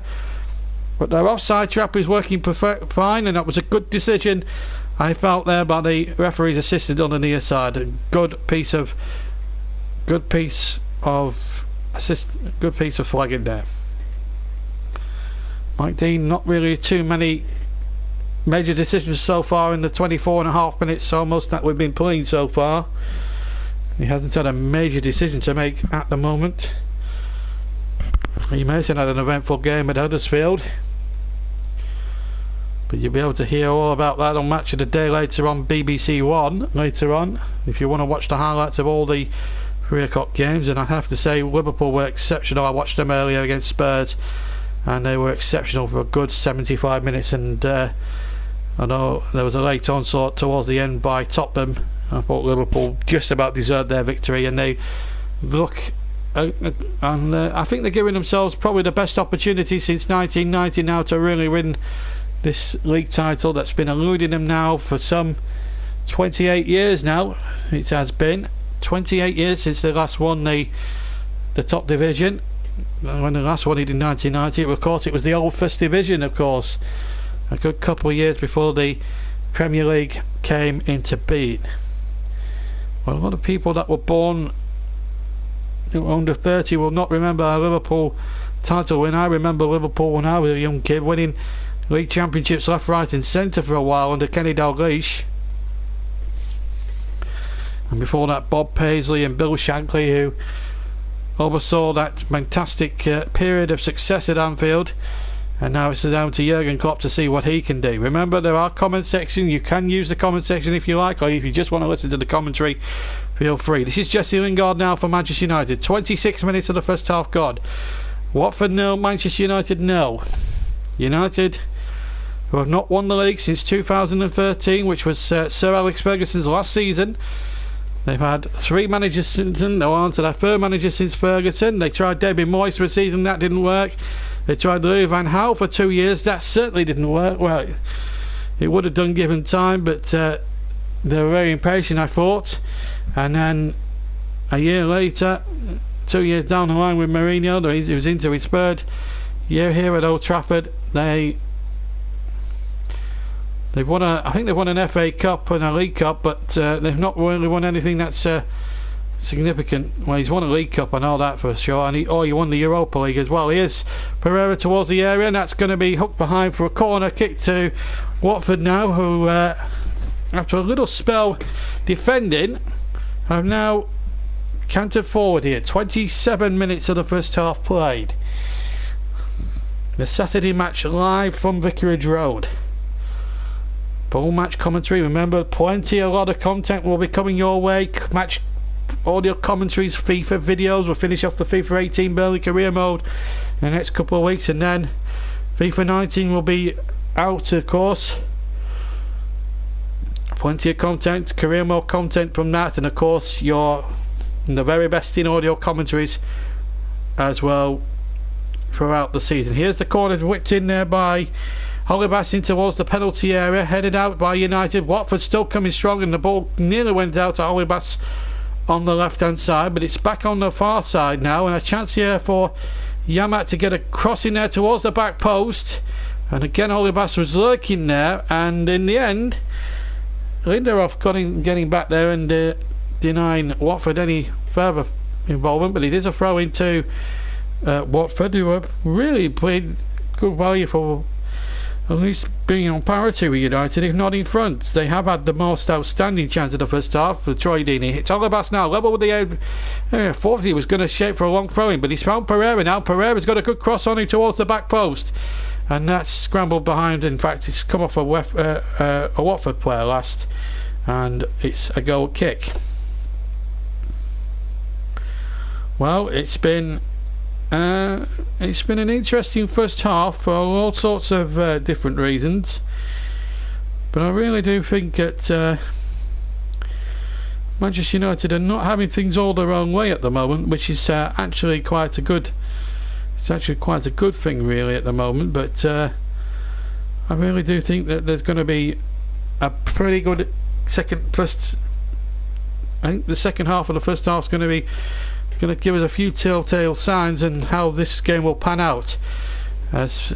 But their offside trap is working fine, and that was a good decision, I felt, there by the referee's assistant on the near side. A good piece of good piece of good piece of flagging there. Mike Dean, not really too many major decisions so far in the 24.5 minutes almost that we've been playing so far. He hasn't had a major decision to make at the moment. He Mason had an eventful game at Huddersfield, but you'll be able to hear all about that on Match of the Day later on BBC One later on, if you want to watch the highlights of all the 3 o'clock games. And I have to say, Liverpool were exceptional. I watched them earlier against Spurs, and they were exceptional for a good 75 minutes. And I know there was a late onslaught towards the end by Tottenham. I thought Liverpool just about deserved their victory, and they look and I think they're giving themselves probably the best opportunity since 1990 now to really win this league title that's been eluding them now for some 28 years now. It has been 28 years since they last won the top division. When they last won it in 1990, of course it was the old First Division, of course, a good couple of years before the Premier League came into being. Well, a lot of people that were born under 30 will not remember a Liverpool title win. I remember Liverpool when I was a young kid, winning league championships left, right and centre for a while under Kenny Dalglish, and before that Bob Paisley and Bill Shankly, who oversaw that fantastic period of success at Anfield. And now it's down to Jurgen Klopp to see what he can do. Remember, there are comment section. You can use the comment section if you like, or if you just want to listen to the commentary, feel free. This is Jesse Lingard now for Manchester United. 26 minutes of the first half gone. Watford 0, Manchester United 0. United, who have not won the league since 2013, which was Sir Alex Ferguson's last season. They've had 3 managers since then. They're on to their 3rd manager since Ferguson. They tried David Moyes for a season, that didn't work. They tried Louis van Gaal for 2 years, that certainly didn't work. Well, it would have done given time, but they were very impatient, I thought. And then a year later, 2 years down the line with Mourinho, he was into his 3rd year here at Old Trafford. They've won I think they've won an FA Cup and a League Cup, but they've not really won anything that's significant. Well, he's won a League Cup, I know that for sure, and he won the Europa League as well. Here's Pereira towards the area, and that's going to be hooked behind for a corner kick to Watford now, who after a little spell defending have now cantered forward here. 27 minutes of the first half played. The Saturday match live from Vicarage Road. Full match commentary. Remember, a lot of content will be coming your way. Match audio commentaries, FIFA videos. We'll finish off the FIFA 18 Burnley career mode in the next couple of weeks, and then FIFA 19 will be out, of course. Plenty of content, career mode content from that, and of course the very best in audio commentaries as well throughout the season. Here's the corner whipped in there by Hollybass in towards the penalty area, headed out by United. Watford still coming strong, and the ball nearly went out to Hollybass on the left hand side, but it's back on the far side now, and a chance here for Yamat to get a cross in there towards the back post. And again, Hollybass was lurking there, and in the end Lindelof getting back there and denying Watford any further involvement. But it is a throw into Watford, who have really played good value for at least being on parity with United, if not in front. They have had the most outstanding chance of the first half for Troy Deeney. It's Hollybass now, level with the area. Thought he was going to shape for a long throw-in, but he's found Pereira now. Pereira's got a good cross on him towards the back post, and that's scrambled behind. In fact, it's come off a Watford player last, and it's a goal kick. Well, it's been an interesting first half for all sorts of different reasons, but I really do think that Manchester United are not having things all their own way at the moment, which is actually quite a good thing really at the moment. But I really do think that there's going to be a pretty good first. I think the second half of the first half is going to give us a few telltale signs and how this game will pan out, as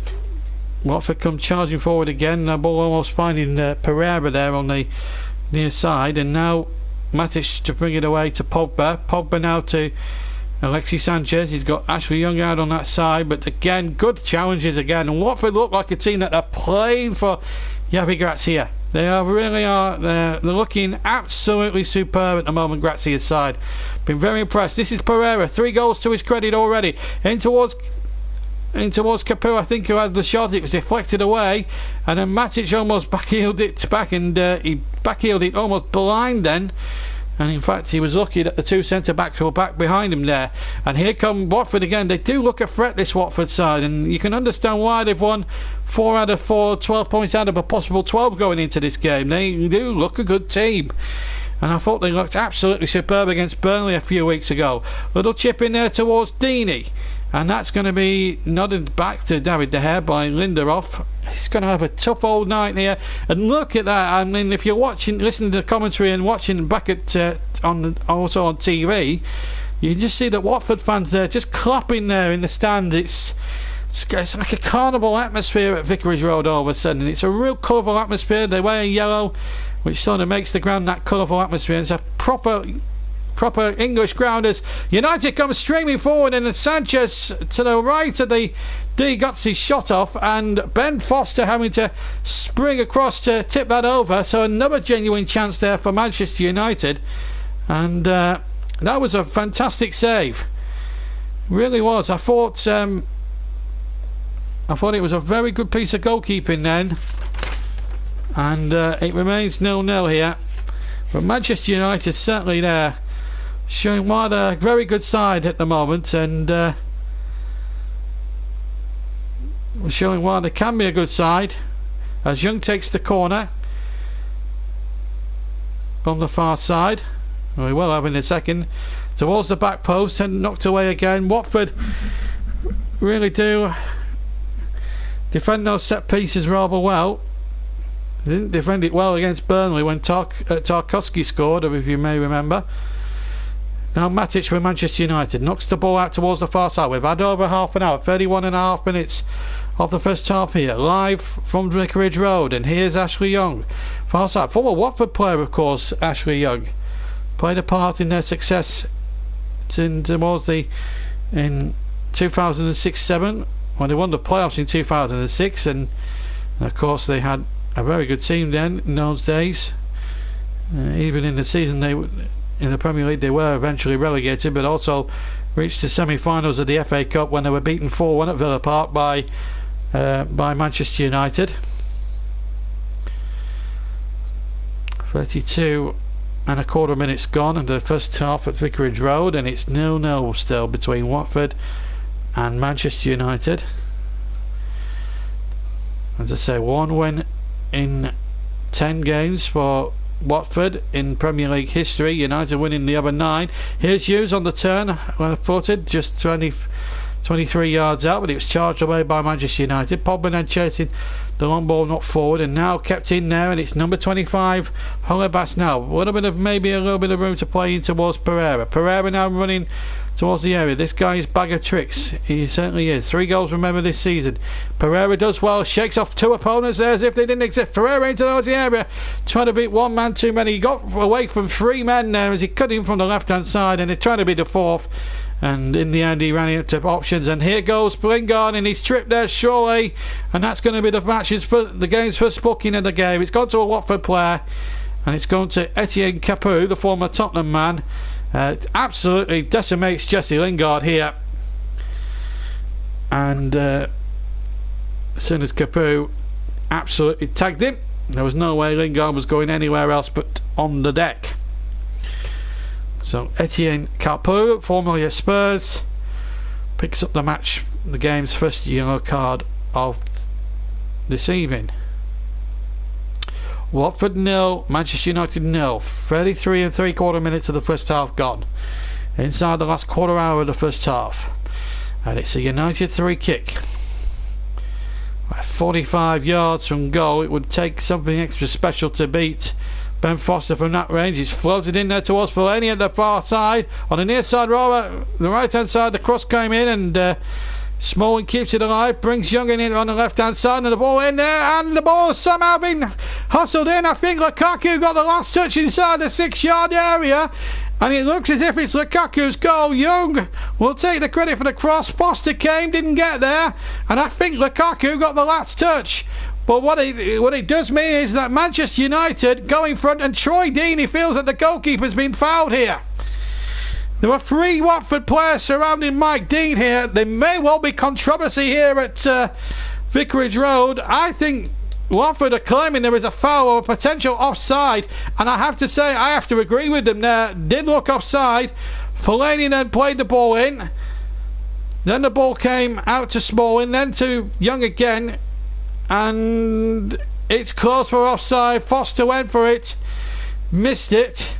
Watford come charging forward again. The ball almost finding Pereira there on the near side, and now Matic to bring it away to Pogba. Pogba now to Alexis Sanchez. He's got Ashley Young out on that side, but again, good challenges again. And Watford look like a team that are playing for Javi Gracia. They really are. They're looking absolutely superb at the moment. Gracia's side, been very impressed. This is Pereira, 3 goals to his credit already. In towards Capu, I think, who had the shot. It was deflected away, and then Matic almost backheeled it back, and he backheeled it almost blind then. And in fact, he was lucky that the 2 centre-backs were back behind him there. And here come Watford again. They do look a threat, this Watford side, and you can understand why they've won 4 out of 4, 12 points out of a possible 12 going into this game. They do look a good team. And I thought they looked absolutely superb against Burnley a few weeks ago. Little chip in there towards Deeney. And that's going to be nodded back to David De Gea by Lindelof. He's going to have a tough old night here. And look at that. I mean, if you're watching, listening to the commentary and watching back at also on TV, you can just see that Watford fans there just clapping there in the stand. It's like a carnival atmosphere at Vicarage Road all of a sudden. It's a real colourful atmosphere. They wear yellow, which sort of makes the ground that colourful atmosphere. It's a proper English ground as United come streaming forward, and Sanchez to the right of the D got his shot off, and Ben Foster having to spring across to tip that over. So another genuine chance there for Manchester United, and that was a fantastic save. Really was. I thought it was a very good piece of goalkeeping then, and it remains 0-0 here. But Manchester United certainly there, showing why they're a very good side at the moment, and showing why they can be a good side. As Young takes the corner from the far side, we will have in a second, towards the back post, and knocked away again. Watford really do defend those set pieces rather well. They didn't defend it well against Burnley when Tarkowski scored, if you may remember. Now Matic for Manchester United knocks the ball out towards the far side. We've had over half an hour, 31.5 minutes of the first half here, live from Vicarage Road. And here's Ashley Young, far side, former Watford player, of course. Ashley Young played a part in their success in 2006-07 when they won the playoffs in 2006, and of course they had a very good team then in those days. Even in the season in the Premier League they were eventually relegated, but also reached the semi-finals of the FA Cup when they were beaten 4-1 at Villa Park by Manchester United. 32.25 minutes gone in the first half at Vicarage Road, and it's 0-0 still between Watford and Manchester United. As I say, 1 win in 10 games for Watford in Premier League history. United winning the other 9. Here's Hughes on the turn, footed just 23 yards out, but it was charged away by Manchester United. Pogba then chasing the long ball, not forward, and now kept in there, and it's number 25 Holebas now. Maybe a little bit of room to play in towards Pereira. Pereira now running towards the area. This guy is bag of tricks. He certainly is. 3 goals, remember, this season. Pereira does well, shakes off 2 opponents there as if they didn't exist. Pereira into the area, trying to beat 1 man too many. He got away from 3 men there as he cut in from the left hand side, and they're trying to be the 4th. And in the end he ran into options, and here goes Lingard, and he's tripped there surely, and that's going to be the game's first booking of the game. It's gone to a Watford player, and it's gone to Etienne Capu, the former Tottenham man. Absolutely decimates Jesse Lingard here, and as soon as Capu absolutely tagged him, there was no way Lingard was going anywhere else but on the deck. So Etienne Capu, formerly at Spurs, picks up the game's first yellow card of this evening. Watford 0, Manchester United 0. 33.75 minutes of the first half gone. Inside the last quarter hour of the first half. And it's a United 3 kick. At 45 yards from goal, it would take something extra special to beat Ben Foster from that range. He's floated in there towards Fellaini at the far side. On the near side, rather, the right hand side, the cross came in, and Smalling keeps it alive, brings Young in on the left-hand side, and the ball in there, and the ball somehow been hustled in. I think Lukaku got the last touch inside the 6-yard area, and it looks as if it's Lukaku's goal. Young will take the credit for the cross. Foster came, didn't get there, and I think Lukaku got the last touch. But what it does mean is that Manchester United go in front, and Troy Deeney feels that the goalkeeper's been fouled here. There are 3 Watford players surrounding Mike Dean here. There may well be controversy here at Vicarage Road. I think Watford are claiming there is a foul or a potential offside, and I have to say I have to agree with them there. Did look offside. Fellaini then played the ball in. Then the ball came out to Smalling, then to Young again, and it's close for offside. Foster went for it, missed it.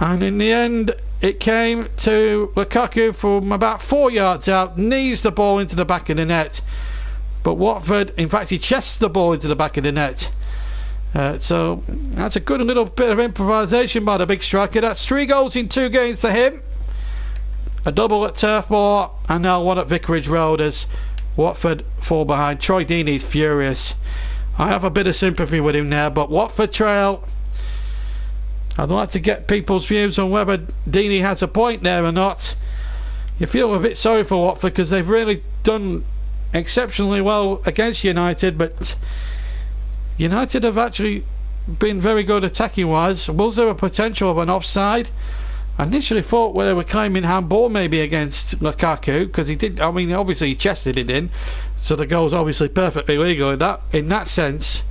And in the end, it came to Lukaku from about 4 yards out, knees the ball into the back of the net. But Watford, in fact, he chests the ball into the back of the net. So that's a good little bit of improvisation by the big striker. That's 3 goals in 2 games for him. A double at Turf Moor, and now 1 at Vicarage Road as Watford fall behind. Troy Deeney's furious. I have a bit of sympathy with him there, but Watford trail. I'd like to get people's views on whether Deeney has a point there or not. You feel a bit sorry for Watford because they've really done exceptionally well against United, but United have actually been very good attacking wise. Was there a potential of an offside? I initially thought they were claiming handball maybe against Lukaku, because he did, I mean, obviously he chested it in, so the goal's obviously perfectly legal in that sense.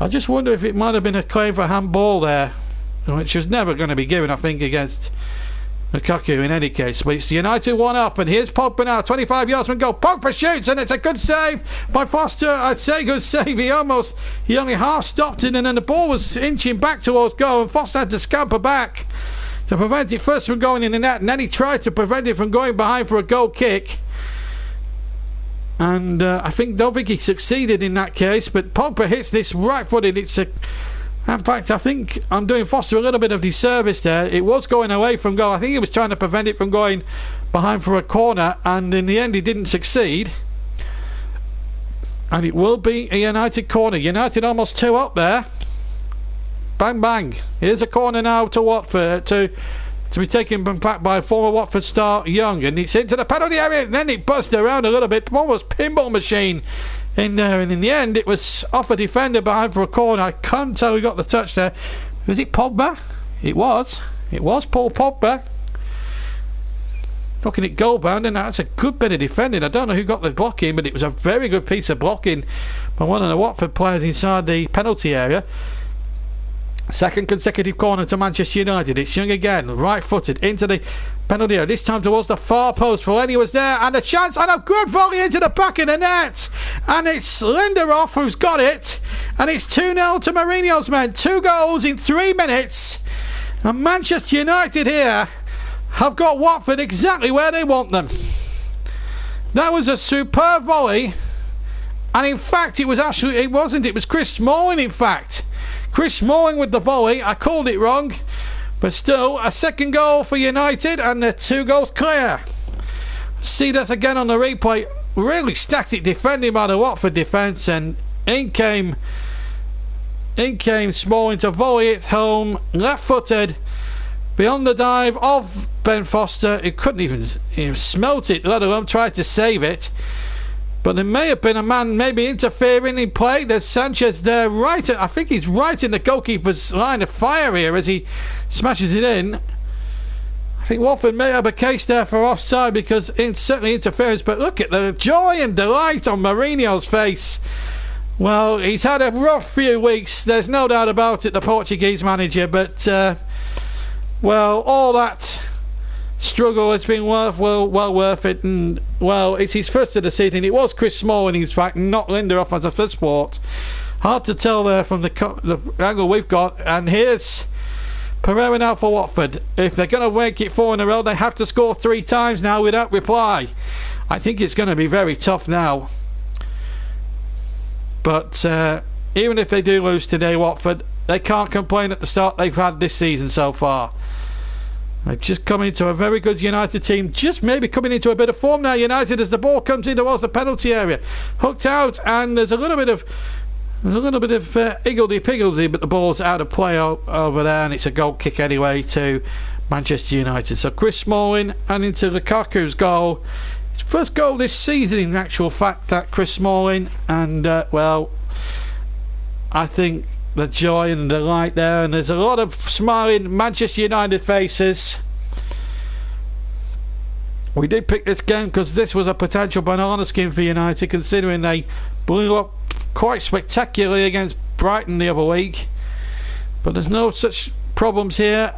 I just wonder if it might have been a claim for handball there, which was never going to be given, I think, against Lukaku in any case. But it's United 1 up, and here's Pogba now, 25 yards from goal. Pogba shoots, and it's a good save by Foster. I'd say good save. He only half stopped it, and then the ball was inching back towards goal, and Foster had to scamper back to prevent it first from going in the net, and then he tried to prevent it from going behind for a goal kick. And don't think he succeeded in that case, but Pogba hits this right-footed. In fact, I think I'm doing Foster a little bit of disservice there. It was going away from goal. I think he was trying to prevent it from going behind for a corner, and in the end he didn't succeed. And it will be a United corner. United almost 2 up there. Bang bang. Here's a corner now to Watford, to be taken back by former Watford star Young, and it's into the penalty area, and then it buzzed around a little bit. Almost pinball machine in there, and in the end it was off a defender behind for a corner. I can't tell who got the touch there. Was it Pogba? It was Paul Pogba. Looking at goal bound, and that's a good bit of defending. I don't know who got the blocking, but it was a very good piece of blocking by one of the Watford players inside the penalty area. Second consecutive corner to Manchester United. It's Young again, right-footed into the penalty area. This time towards the far post. Fellaini was there, and a chance, and a good volley into the back of the net. And it's Lindelof who's got it, and it's 2-0 to Mourinho's men. 2 goals in 3 minutes, and Manchester United here have got Watford exactly where they want them. That was a superb volley, and in fact it was Chris Smalling, in fact. Chris Smalling with the volley. I called it wrong, but still a second goal for United, and they're 2 goals clear. See that again on the replay. Really static defending by the Watford defence, and in came Smalling to volley it home, left-footed, beyond the dive of Ben Foster. He couldn't even smelt it, let alone tried to save it. But there may have been a man maybe interfering in play. There's Sanchez there, I think he's right in the goalkeeper's line of fire here as he smashes it in. I think Watford may have a case there for offside, because it's certainly interference. But look at the joy and delight on Mourinho's face. Well, he's had a rough few weeks, there's no doubt about it, the Portuguese manager. But, well, all that struggle has been well worth it, and well, it's his first of the season. It was Chris Smalling, in fact, not Lindelof as a first sport. Hard to tell there from the angle we've got. And here's Pereira now for Watford. If they're going to make it 4 in a row, they have to score 3 times now without reply. I think it's going to be very tough now. But even if they do lose today, Watford, they can't complain at the start they've had this season so far. They've just come into a very good United team, just maybe coming into a bit of form now, United, as the ball comes in towards the penalty area. Hooked out, and there's a little bit of higgledy-piggledy, but the ball's out of play over there, and it's a goal kick anyway to Manchester United. So Chris Smalling and into Lukaku's goal. His first goal this season, in actual fact, that Chris Smalling, and well, I think the joy and the delight there, and there's a lot of smiling Manchester United faces. We did pick this game because this was a potential banana skin for United, considering they blew up quite spectacularly against Brighton the other week. But there's no such problems here.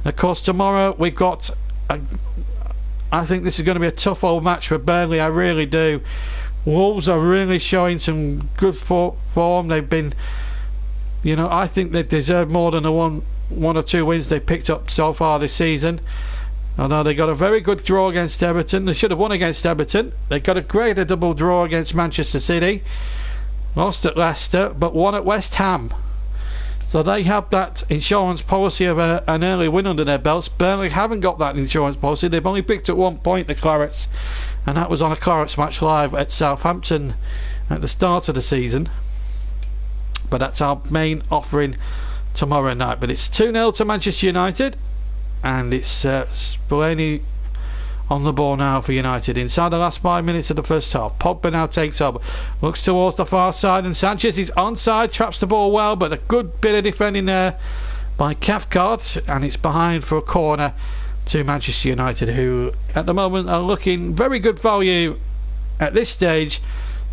And of course, tomorrow we've got I think this is going to be a tough old match for Burnley. I really do. Wolves are really showing some good form. They've been, you know, I think they deserve more than the one or two wins they've picked up so far this season. Although they got a very good draw against Everton. They should have won against Everton. They got a creditable draw against Manchester City. Lost at Leicester, but won at West Ham. So they have that insurance policy of an early win under their belts. Burnley haven't got that insurance policy. They've only picked up 1 point, the Clarets, and that was on a Clarets match live at Southampton at the start of the season. But that's our main offering tomorrow night. But it's 2-0 to Manchester United, and it's Spillane on the ball now for United inside the last 5 minutes of the first half. Pogba now takes over, looks towards the far side, and Sanchez is onside, traps the ball well, but a good bit of defending there by Cathcart, and it's behind for a corner to Manchester United, who at the moment are looking very good value at this stage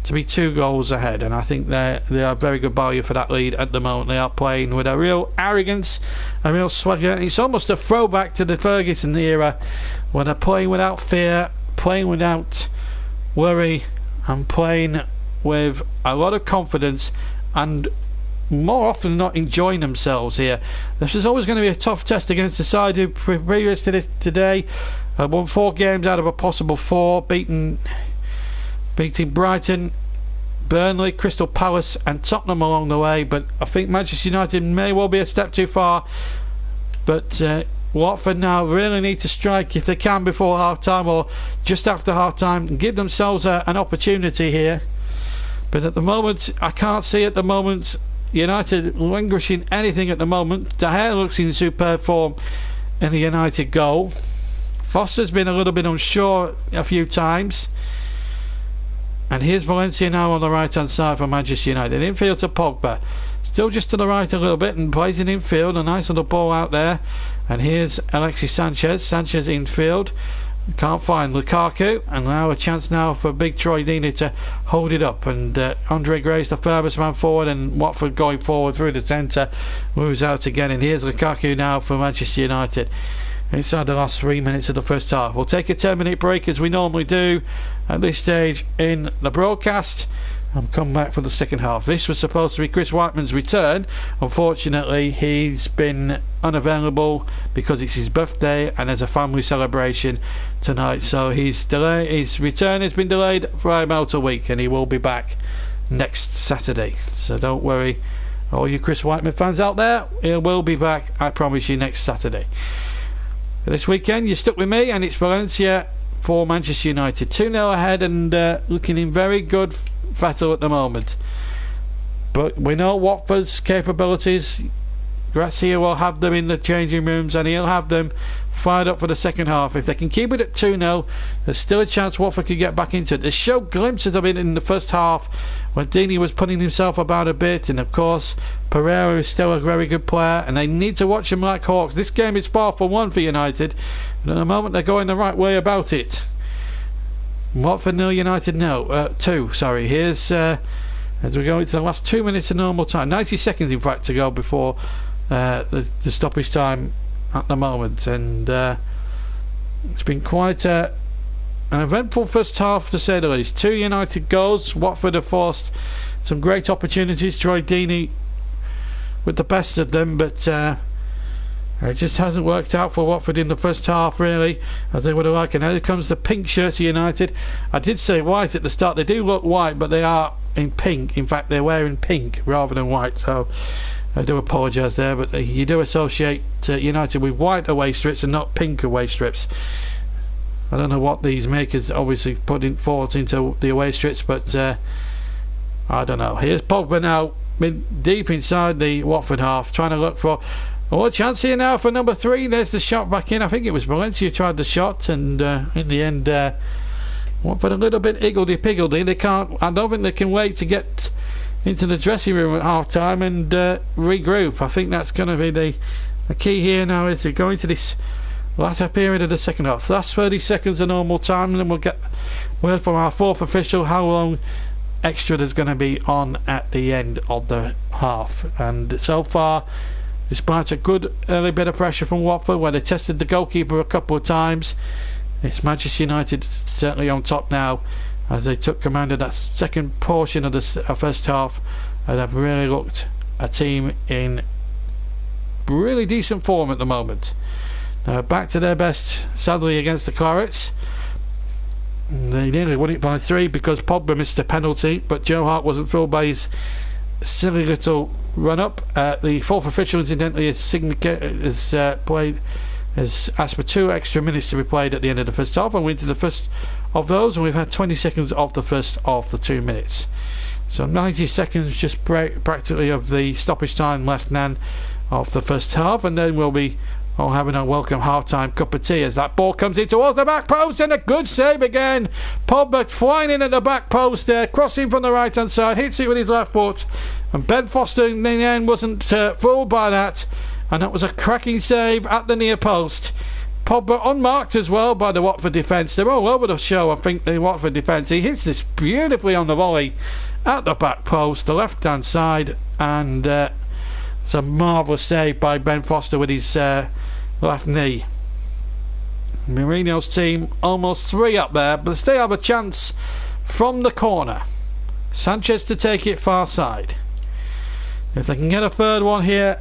to be 2 goals ahead, and I think they are very good value for that lead at the moment. They are playing with a real arrogance, a real swagger. It's almost a throwback to the Ferguson era, when they're playing without fear, playing without worry, and playing with a lot of confidence, and more often than not enjoying themselves here. This is always going to be a tough test against the side who previous to this today won 4 games out of a possible 4, beating Brighton, Burnley, Crystal Palace and Tottenham along the way. But I think Manchester United may well be a step too far. But Watford now really need to strike if they can before half-time or just after half-time and give themselves an opportunity here. But at the moment, I can't see at the moment United languishing anything at the moment. De Gea looks in superb form in the United goal. Foster's been a little bit unsure a few times. And here's Valencia now on the right hand side for Manchester United. Infield to Pogba. Still just to the right a little bit and plays it infield. A nice little ball out there. And here's Alexis Sanchez. Sanchez infield. Can't find Lukaku. And now a chance now for big Troy Deeney to hold it up. And Andre Gray's the furthest man forward. And Watford going forward through the centre. Moves out again. And here's Lukaku now for Manchester United. Inside the last 3 minutes of the first half. We'll take a 10-minute break as we normally do at this stage in the broadcast and come back for the second half. This was supposed to be Chris Whiteman's return. Unfortunately, he's been unavailable because it's his birthday and there's a family celebration tonight. So his return has been delayed for about a week, and he will be back next Saturday. So don't worry, all you Chris Whiteman fans out there, he will be back, I promise you, next Saturday. This weekend you're stuck with me, and it's Valencia for Manchester United. 2-0 ahead and looking in very good battle at the moment. But we know Watford's capabilities. Gracia will have them in the changing rooms, and he'll have them fired up for the second half. If they can keep it at 2-0, there's still a chance Watford could get back into it. They showed glimpses of it in the first half when Deeney was putting himself about a bit, and of course Pereira is still a very good player, and they need to watch him like hawks. This game is far from won for United, but at the moment they're going the right way about it. Watford 0, United 2. Sorry, here's as we go into the last 2 minutes of normal time, 90 seconds in fact to go before the stoppage time at the moment, and it's been quite an eventful first half to say the least. 2 United goals. Watford have forced some great opportunities. Troy Deeney with the best of them, but it just hasn't worked out for Watford in the first half really as they would have liked. And here comes the pink shirts of United. I did say white at the start. They do look white, but they are in pink. In fact, they're wearing pink rather than white, so I do apologise there, but you do associate United with white away strips and not pink away strips. I don't know what these makers obviously putting forward into the away strips, but I don't know. Here's Pogba now, deep inside the Watford half, trying to look for a chance here now for number 3. There's the shot back in. I think it was Valencia tried the shot, and in the end, Watford a little bit higgledy-piggledy. I don't think they can wait to get into the dressing room at half time and regroup. I think that's going to be the key here now, is to go into this latter period of the second half. Last 30 seconds of normal time, and then we'll get word from our 4th official how long extra there's going to be on at the end of the half. And so far, despite a good early bit of pressure from Watford, where they tested the goalkeeper a couple of times, it's Manchester United certainly on top now, as they took command of that second portion of the first half, and have really looked a team in really decent form at the moment. Now back to their best, sadly, against the Clarets. They nearly won it by 3 because Pogba missed a penalty, but Joe Hart wasn't fooled by his silly little run-up. The 4th official, incidentally, has asked for 2 extra minutes to be played at the end of the first half, and we did the first of those, and we've had 20 seconds of the first of the 2 minutes. So 90 seconds just practically of the stoppage time left then of the first half, and then we'll be having a welcome half-time cup of tea as that ball comes in towards the back post, and a good save again. Pogba flying in at the back post there, crossing from the right-hand side, hits it with his left foot, and Ben Foster in the end wasn't fooled by that, and that was a cracking save at the near post. Pogba unmarked as well by the Watford defence. They're all over the show, I think, the Watford defence. He hits this beautifully on the volley at the back post, the left-hand side, and it's a marvellous save by Ben Foster with his left knee. Mourinho's team almost 3 up there, but they still have a chance from the corner. Sanchez to take it far side. If they can get a third one here,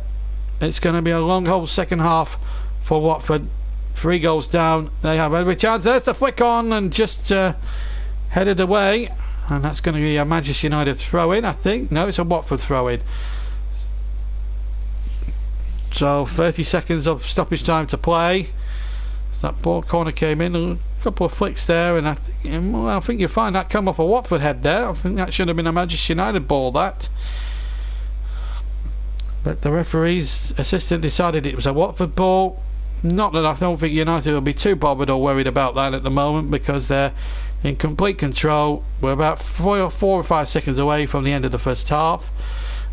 it's going to be a long whole second half for Watford. 3 goals down, they have every chance. There's the flick on and just headed away, and that's going to be a Manchester United throw-in, I think. No, it's a Watford throw-in. So 30 seconds of stoppage time to play. So that ball corner came in, a couple of flicks there, and I think you'll find that come off a Watford head there. I think that should have been a Manchester United ball, that. But the referee's assistant decided it was a Watford ball. Not that I don't think United will be too bothered or worried about that at the moment, because they're in complete control. We're about 4 or 5 seconds away from the end of the first half.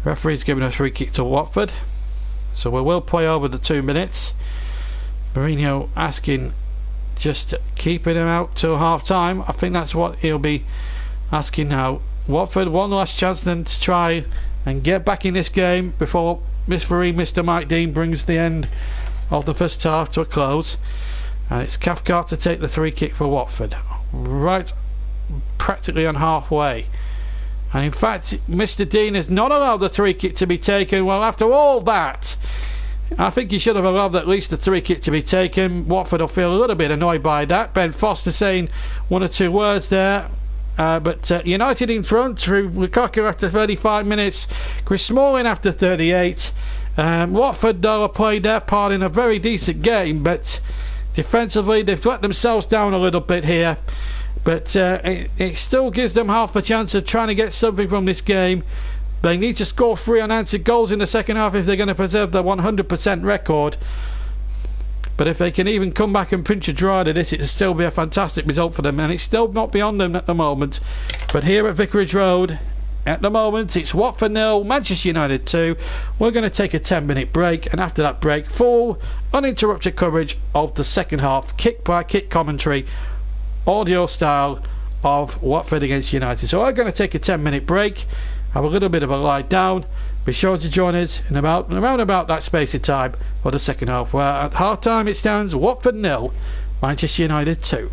The referee's giving a free kick to Watford, so we will play over the 2 minutes. Mourinho asking just keeping him out till half time. I think that's what he'll be asking now. Watford, one last chance then to try and get back in this game before Mr. Mike Dean brings the end of the first half to a close. And it's Cathcart to take the free kick for Watford, right practically on halfway. And in fact, Mr. Dean has not allowed the free kick to be taken. Well, after all that, I think he should have allowed at least the free kick to be taken. Watford will feel a little bit annoyed by that. Ben Foster saying 1 or 2 words there. But United in front through Lukaku after 35 minutes, Chris Smalling after 38. Watford, though, have played their part in a very decent game, but defensively they've let themselves down a little bit here. But it still gives them half a chance of trying to get something from this game. They need to score 3 unanswered goals in the second half if they're going to preserve their 100% record. But if they can even come back and pinch a draw out of this, it'll still be a fantastic result for them, and it's still not beyond them at the moment. But here at Vicarage Road, at the moment, it's Watford 0, Manchester United 2. We're going to take a 10-minute break, and after that break, full uninterrupted coverage of the second half, kick-by-kick commentary, audio style of Watford against United. So we're going to take a 10-minute break, have a little bit of a lie down. Be sure to join us in around about that space of time for the second half, where at half time it stands Watford 0, Manchester United 2.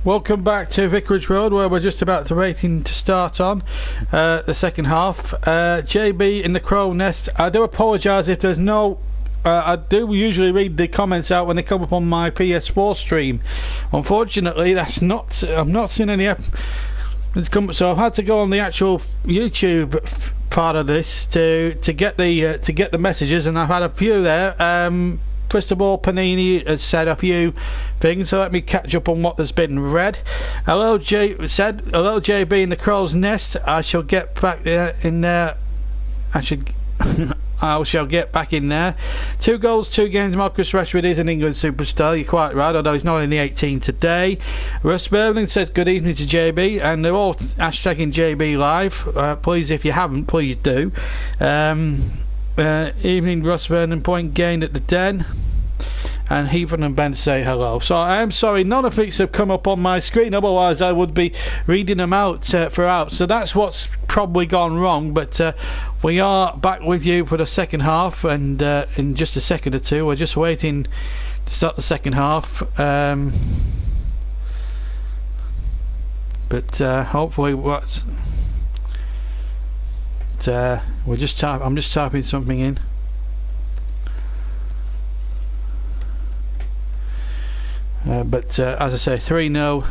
Welcome back to Vicarage Road, where we're just about waiting to start on the second half. JB in the Crow Nest. I do apologise if there's no... I do usually read the comments out when they come up on my PS4 stream. Unfortunately, that's not... I'm not seeing any... So I've had to go on the actual YouTube part of this to get the messages, and I've had a few there. First of all, Panini has said a few things, so let me catch up on what has been read. Hello, hello, JB in the Crow's Nest. I shall get back in there. I shall get back in there. 2 goals, 2 games. Marcus Rashford is an England superstar. You're quite right, although he's not in the 18 today. Russ Berlin says good evening to JB, and they're all hashtagging JB live. Please, if you haven't, please do. Evening, Russ Vernon. Point gained at the Den. And Heathen and Ben say hello. So I am sorry, none of these have come up on my screen, otherwise I would be reading them out throughout. So that's what's probably gone wrong, but we are back with you for the second half, and in just a second or two. We're just waiting to start the second half, but hopefully I'm just typing something in. But as I say, 3-0.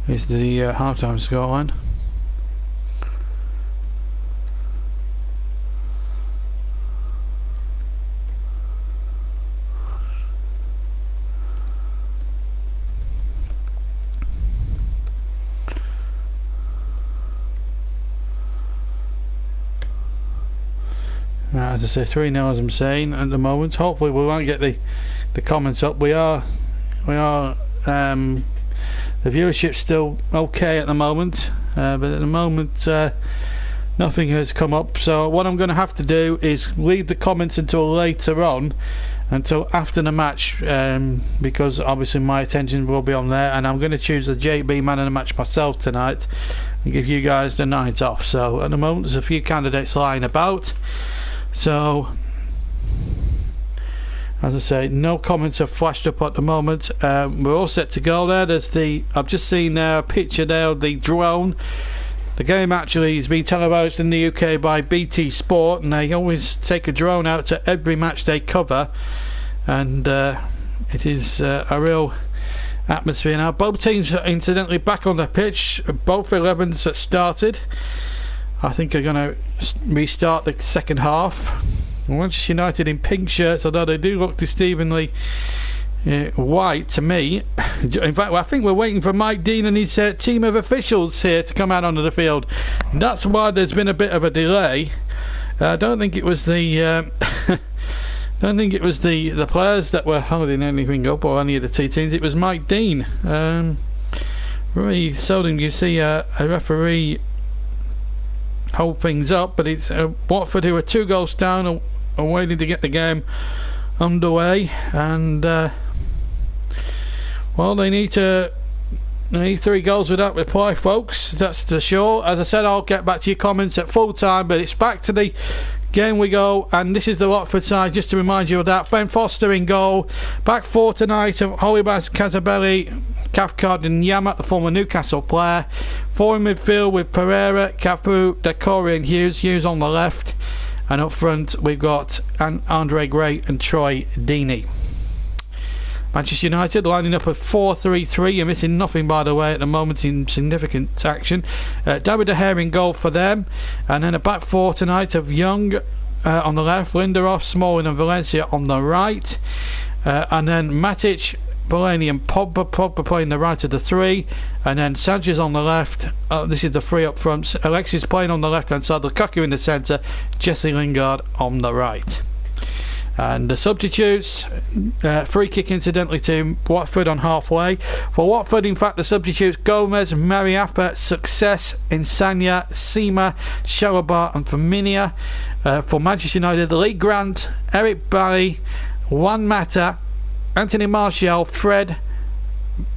Is the half-time scoreline. As I say, 3-0 as I'm saying at the moment. Hopefully we won't get the comments up. We are the viewership's still okay at the moment, but at the moment nothing has come up. So what I'm going to have to do is leave the comments until later on, until after the match, because obviously my attention will be on there, and I'm going to choose the JB man of the match myself tonight and give you guys the night off. So at the moment there's a few candidates lying about. So, as I say, no comments have flashed up at the moment. We're all set to go there. I've just seen a picture there of the drone. The game actually is being televised in the UK by BT Sport, and they always take a drone out to every match they cover, and it is a real atmosphere now. Both teams are incidentally back on the pitch. Both 11s that started, I think, are going to restart the second half. Manchester United in pink shirts, although they do look disturbingly white to me. In fact, I think we're waiting for Mike Dean and his team of officials here to come out onto the field. That's why there's been a bit of a delay. I don't think it was the the players that were holding anything up, or any of the two teams. It was Mike Dean. Very seldom you see a referee hold things up, but it's Watford who are 2 goals down, are waiting to get the game underway, and well, they need 3 goals without reply, folks. That's for sure. As I said, I'll get back to your comments at full time, but it's back to the game we go, and this is the Watford side, just to remind you of that. Ben Foster in goal. Back 4 tonight of Holibas, Casabelli, Cathcart and Yamat, the former Newcastle player. 4 in midfield with Pereira, Capu, Decore and Hughes on the left, and up front we've got Andre Gray and Troy Deeney. Manchester United lining up a 4-3-3. You're missing nothing, by the way, at the moment in significant action. David De Gea in goal for them, and then a back 4 tonight of Young on the left, Lindelof, Smalling and Valencia on the right, and then Matic, Delaney and Pogba playing the right of the 3, and then Sanchez on the left. This is the 3 up front. Alexis playing on the left hand side, Lukaku in the centre, Jesse Lingard on the right. And the substitutes, free kick incidentally to Watford on halfway. For Watford, in fact, the substitutes: Gomez, Mariappa, Success, Insania, Sima, Shalabar and Firmino. For Manchester United, Lee Grant, Eric Bailly, Juan Mata, Anthony Martial, Fred,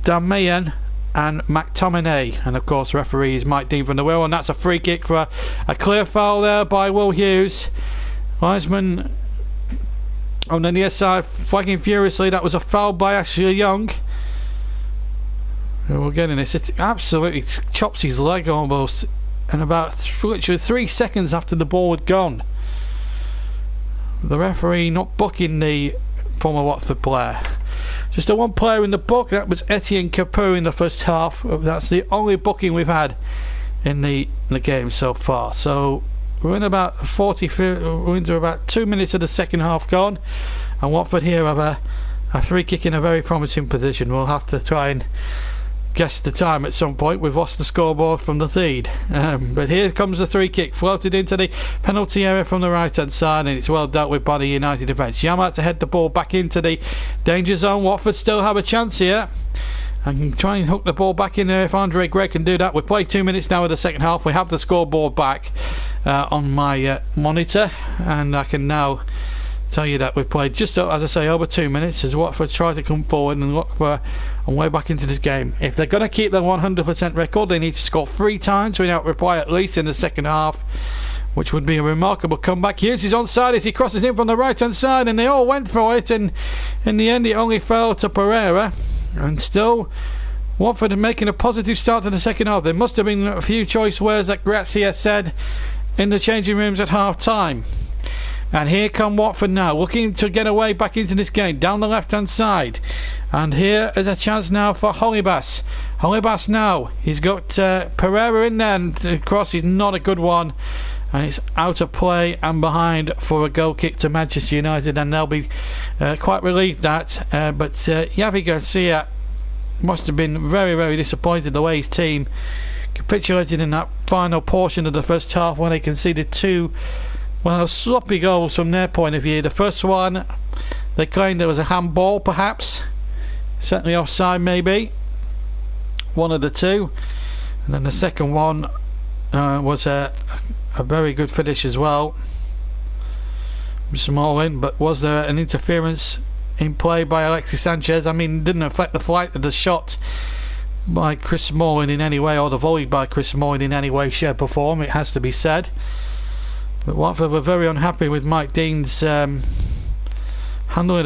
Damian and McTominay, and of course referee is Mike Dean from the wheel, and that's a free kick for a clear foul there by Will Hughes. Linesman on the near side flagging furiously. That was a foul by Ashley Young. We're getting this. It absolutely chops his leg almost, and about literally 3 seconds after the ball had gone. The referee not booking the former Watford player. Just the one player in the book, that was Etienne Capoue in the first half. That's the only booking we've had in the game so far. So we're in about we're into about 2 minutes of the second half gone, and Watford here have a free kick in a very promising position. We'll have to try and guess the time at some point. We've lost the scoreboard from the feed, but here comes the free kick, floated into the penalty area from the right hand side, and it's well dealt with by the United defence. Yamat to head the ball back into the danger zone. Watford still have a chance here and can try and hook the ball back in there if Andre Gray can do that. We've played 2 minutes now of the second half. We have the scoreboard back on my monitor, and I can now tell you that we've played just, as I say, over 2 minutes as Watford try to come forward and look for a way back into this game. If they're going to keep their 100% record, they need to score 3 times without reply at least in the second half, which would be a remarkable comeback. Hughes is onside as he crosses in from the right hand side, and they all went for it, and in the end it only fell to Pereira. And still Watford are making a positive start to the second half. There must have been a few choice words that Grazia said in the changing rooms at half time. And here come Watford now, looking to get away back into this game down the left hand side. And here is a chance now for Holybas. Holybas now, he's got Pereira in there, and the cross is not a good one, and it's out of play and behind for a goal kick to Manchester United, and they'll be quite relieved that. But Javi Garcia must have been very, very disappointed the way his team capitulated in that final portion of the first half when they conceded 2 sloppy goals from their point of view. The first one, they claimed there was a handball, perhaps, certainly offside maybe, one of the two, and then the second one was a very good finish as well, Smalling. But was there an interference in play by Alexis Sanchez? I mean, it didn't affect the flight of the shot by Chris Smalling in any way, or the volley by Chris Smalling in any way, shape or form, it has to be said. But Watford were very unhappy with Mike Dean's handling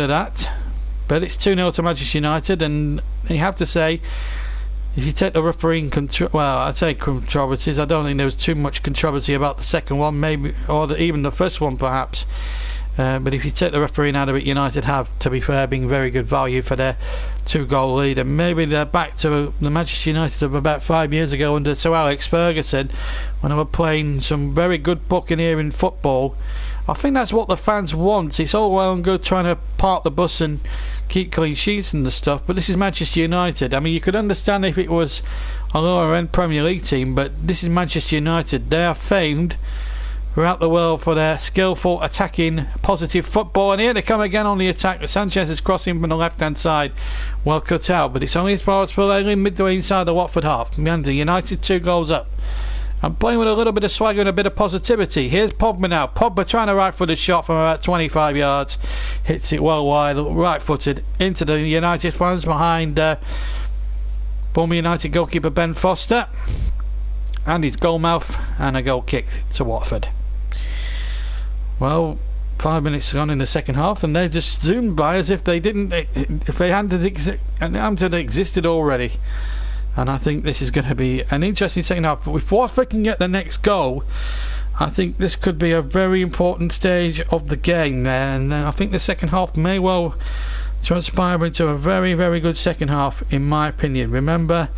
of that. But it's 2-0 to Manchester United, and you have to say, if you take the refereeing I'd say controversies, I don't think there was too much controversy about the second one, maybe, or even the first one perhaps. But if you take the refereeing out of it, United have, to be fair, been very good value for their 2-goal lead, and maybe they're back to the Manchester United of about 5 years ago under Sir Alex Ferguson, when they were playing some very good buccaneering football. I think that's what the fans want. It's all well and good trying to park the bus and keep clean sheets and the stuff, but this is Manchester United. I mean, you could understand if it was a lower end Premier League team, but this is Manchester United. They are famed throughout the world for their skillful attacking positive football, and here they come again on the attack. Sanchez is crossing from the left hand side, well cut out, but it's only as far as prevailing midway inside the Watford half. United 2 goals up. I'm playing with a little bit of swagger and a bit of positivity. Here's Pogba now. Pogba trying to right foot a shot from about 25 yards, hits it well wide, right footed into the United fans behind former United goalkeeper Ben Foster, and his goal mouth, and a goal kick to Watford. Well, 5 minutes gone in the second half, and they've just zoomed by as if they hadn't existed already. And I think this is going to be an interesting second half. But if Watford can get the next goal, I think this could be a very important stage of the game there. And I think the second half may well transpire into a very, very good second half, in my opinion. Remember,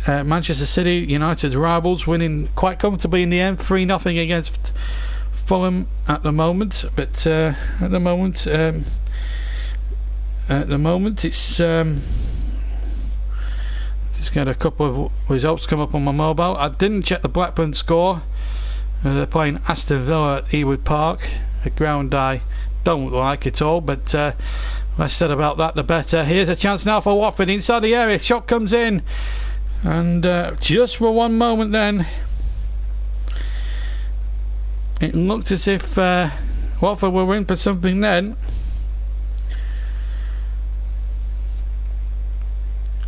Manchester City, United's rivals, winning quite comfortably in the end, 3-0 against Fulham at the moment. But at the moment it's just got a couple of results come up on my mobile. I didn't check the Blackburn score. They're playing Aston Villa at Ewood Park, a ground I don't like at all, but less said about that the better. Here's a chance now for Watford inside the area. Shot comes in, and just for one moment then it looked as if Watford were in for something then,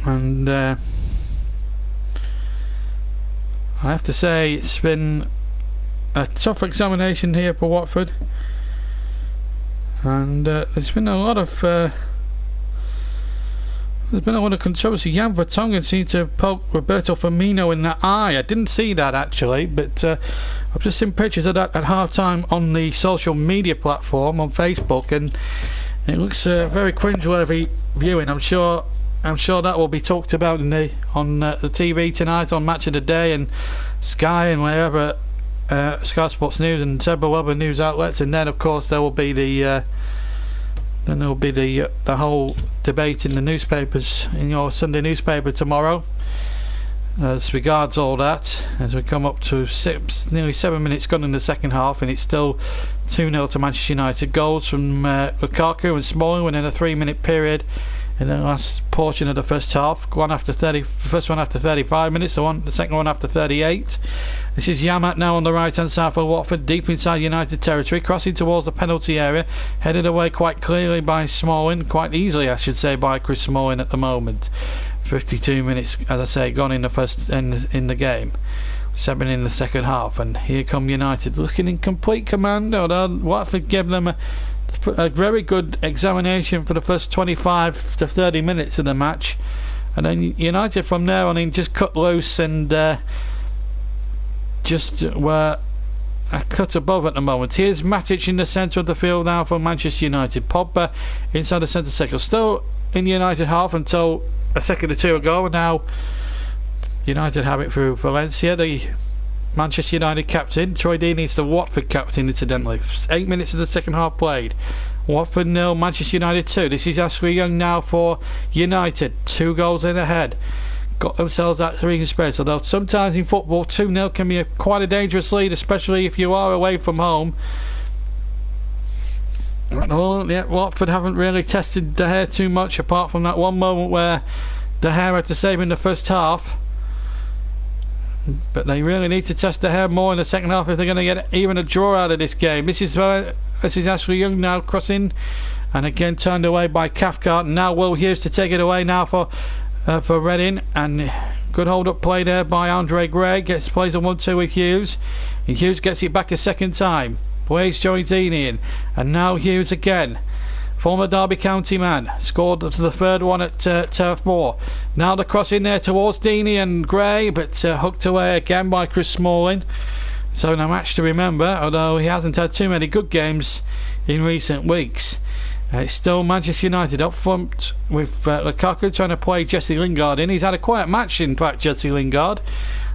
and I have to say it's been a tough examination here for Watford, and there's been a lot of controversy. Jan Vertonghen seemed to poke Roberto Firmino in the eye. I didn't see that actually, but I've just seen pictures of that at half-time on the social media platform on Facebook, and it looks very cringe-worthy viewing. I'm sure that will be talked about on the TV tonight on Match of the Day and Sky and wherever, Sky Sports News and several other news outlets, and then of course there will be the whole debate in the newspapers, in your Sunday newspaper tomorrow, as regards all that, as we come up to nearly 7 minutes gone in the second half, and it's still 2-0 to Manchester United. Goals from Lukaku and Smalling within a 3-minute period in the last portion of the first half. The first one after 35 minutes, the second one after 38. This is Yamat now on the right hand side for Watford, deep inside United territory, crossing towards the penalty area, headed away quite clearly by Smalling, quite easily I should say, by Chris Smalling at the moment. 52 minutes, as I say, gone in the game. 7 in the second half, and here come United looking in complete command, although Watford gave them a very good examination for the first 25 to 30 minutes of the match, and then United from there on in just cut loose and just were a cut above at the moment. Here's Matic in the centre of the field now for Manchester United. Pogba inside the centre circle, still in the United half until a second or two ago, and now United have it through Valencia, the Manchester United captain. Troy Deeney's the Watford captain, incidentally. 8 minutes of the second half played. Watford 0, Manchester United 2. This is Ashley Young now for United. 2 goals in ahead. Got themselves that 3 in space. Although sometimes in football 2-0 can be quite a dangerous lead, especially if you are away from home. Well, yeah, Watford haven't really tested De Gea too much, apart from that one moment where De Gea had to save in the first half. But they really need to test De Gea more in the second half if they're going to get even a draw out of this game. This is Ashley Young now crossing, and again turned away by Cathcart. Now Will Hughes to take it away now for Reading, and good hold up play there by Andre Gray. Plays a 1-2 with Hughes, and Hughes gets it back a second time. Plays Joey Deeney in, and now Hughes again. Former Derby County man, scored the third one at Turf Moor. Now the cross in there towards Deeney and Gray, but hooked away again by Chris Smalling. So no match to remember, although he hasn't had too many good games in recent weeks. It's still Manchester United up front with Lukaku trying to play Jesse Lingard in. He's had a quiet match, in fact, Jesse Lingard,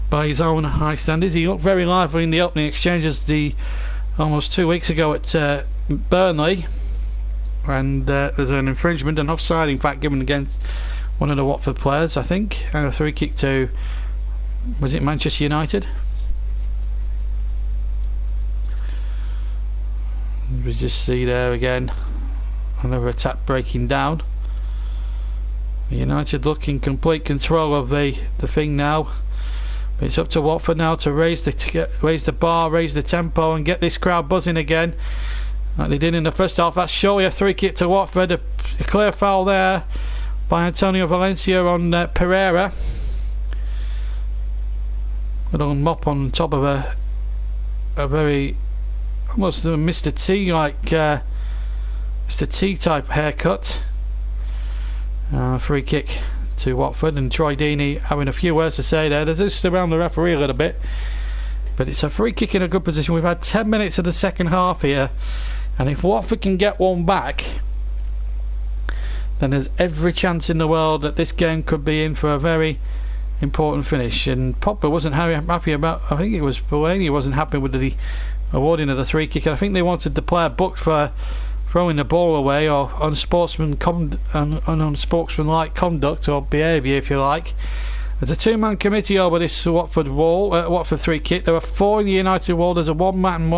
by his own high standards. He looked very lively in the opening exchanges almost 2 weeks ago at Burnley. And there's an infringement, an offside in fact given against one of the Watford players, I think, and a free kick to, was it Manchester United? We just see there again another attack breaking down. United looking complete control of the thing now. But it's up to Watford now to raise the bar, raise the tempo, and get this crowd buzzing again, like they did in the first half. That's surely a free kick to Watford. A clear foul there by Antonio Valencia on Pereira. A little mop on top of a very almost a Mr. T like Mr. T type haircut. Free kick to Watford, and Troy Deeney having a few words to say there. There's just around the referee a little bit, but it's a free kick in a good position. We've had 10 minutes of the second half here, and if Watford can get one back, then there's every chance in the world that this game could be in for a very important finish. And Pogba wasn't happy about, I think it was Fellaini wasn't happy with the awarding of the free kick. I think they wanted the player booked for throwing the ball away, or unsportsmanlike conduct or behaviour, if you like. There's a 2-man committee over this Watford free kick. There are 4 in the United wall. There's a one man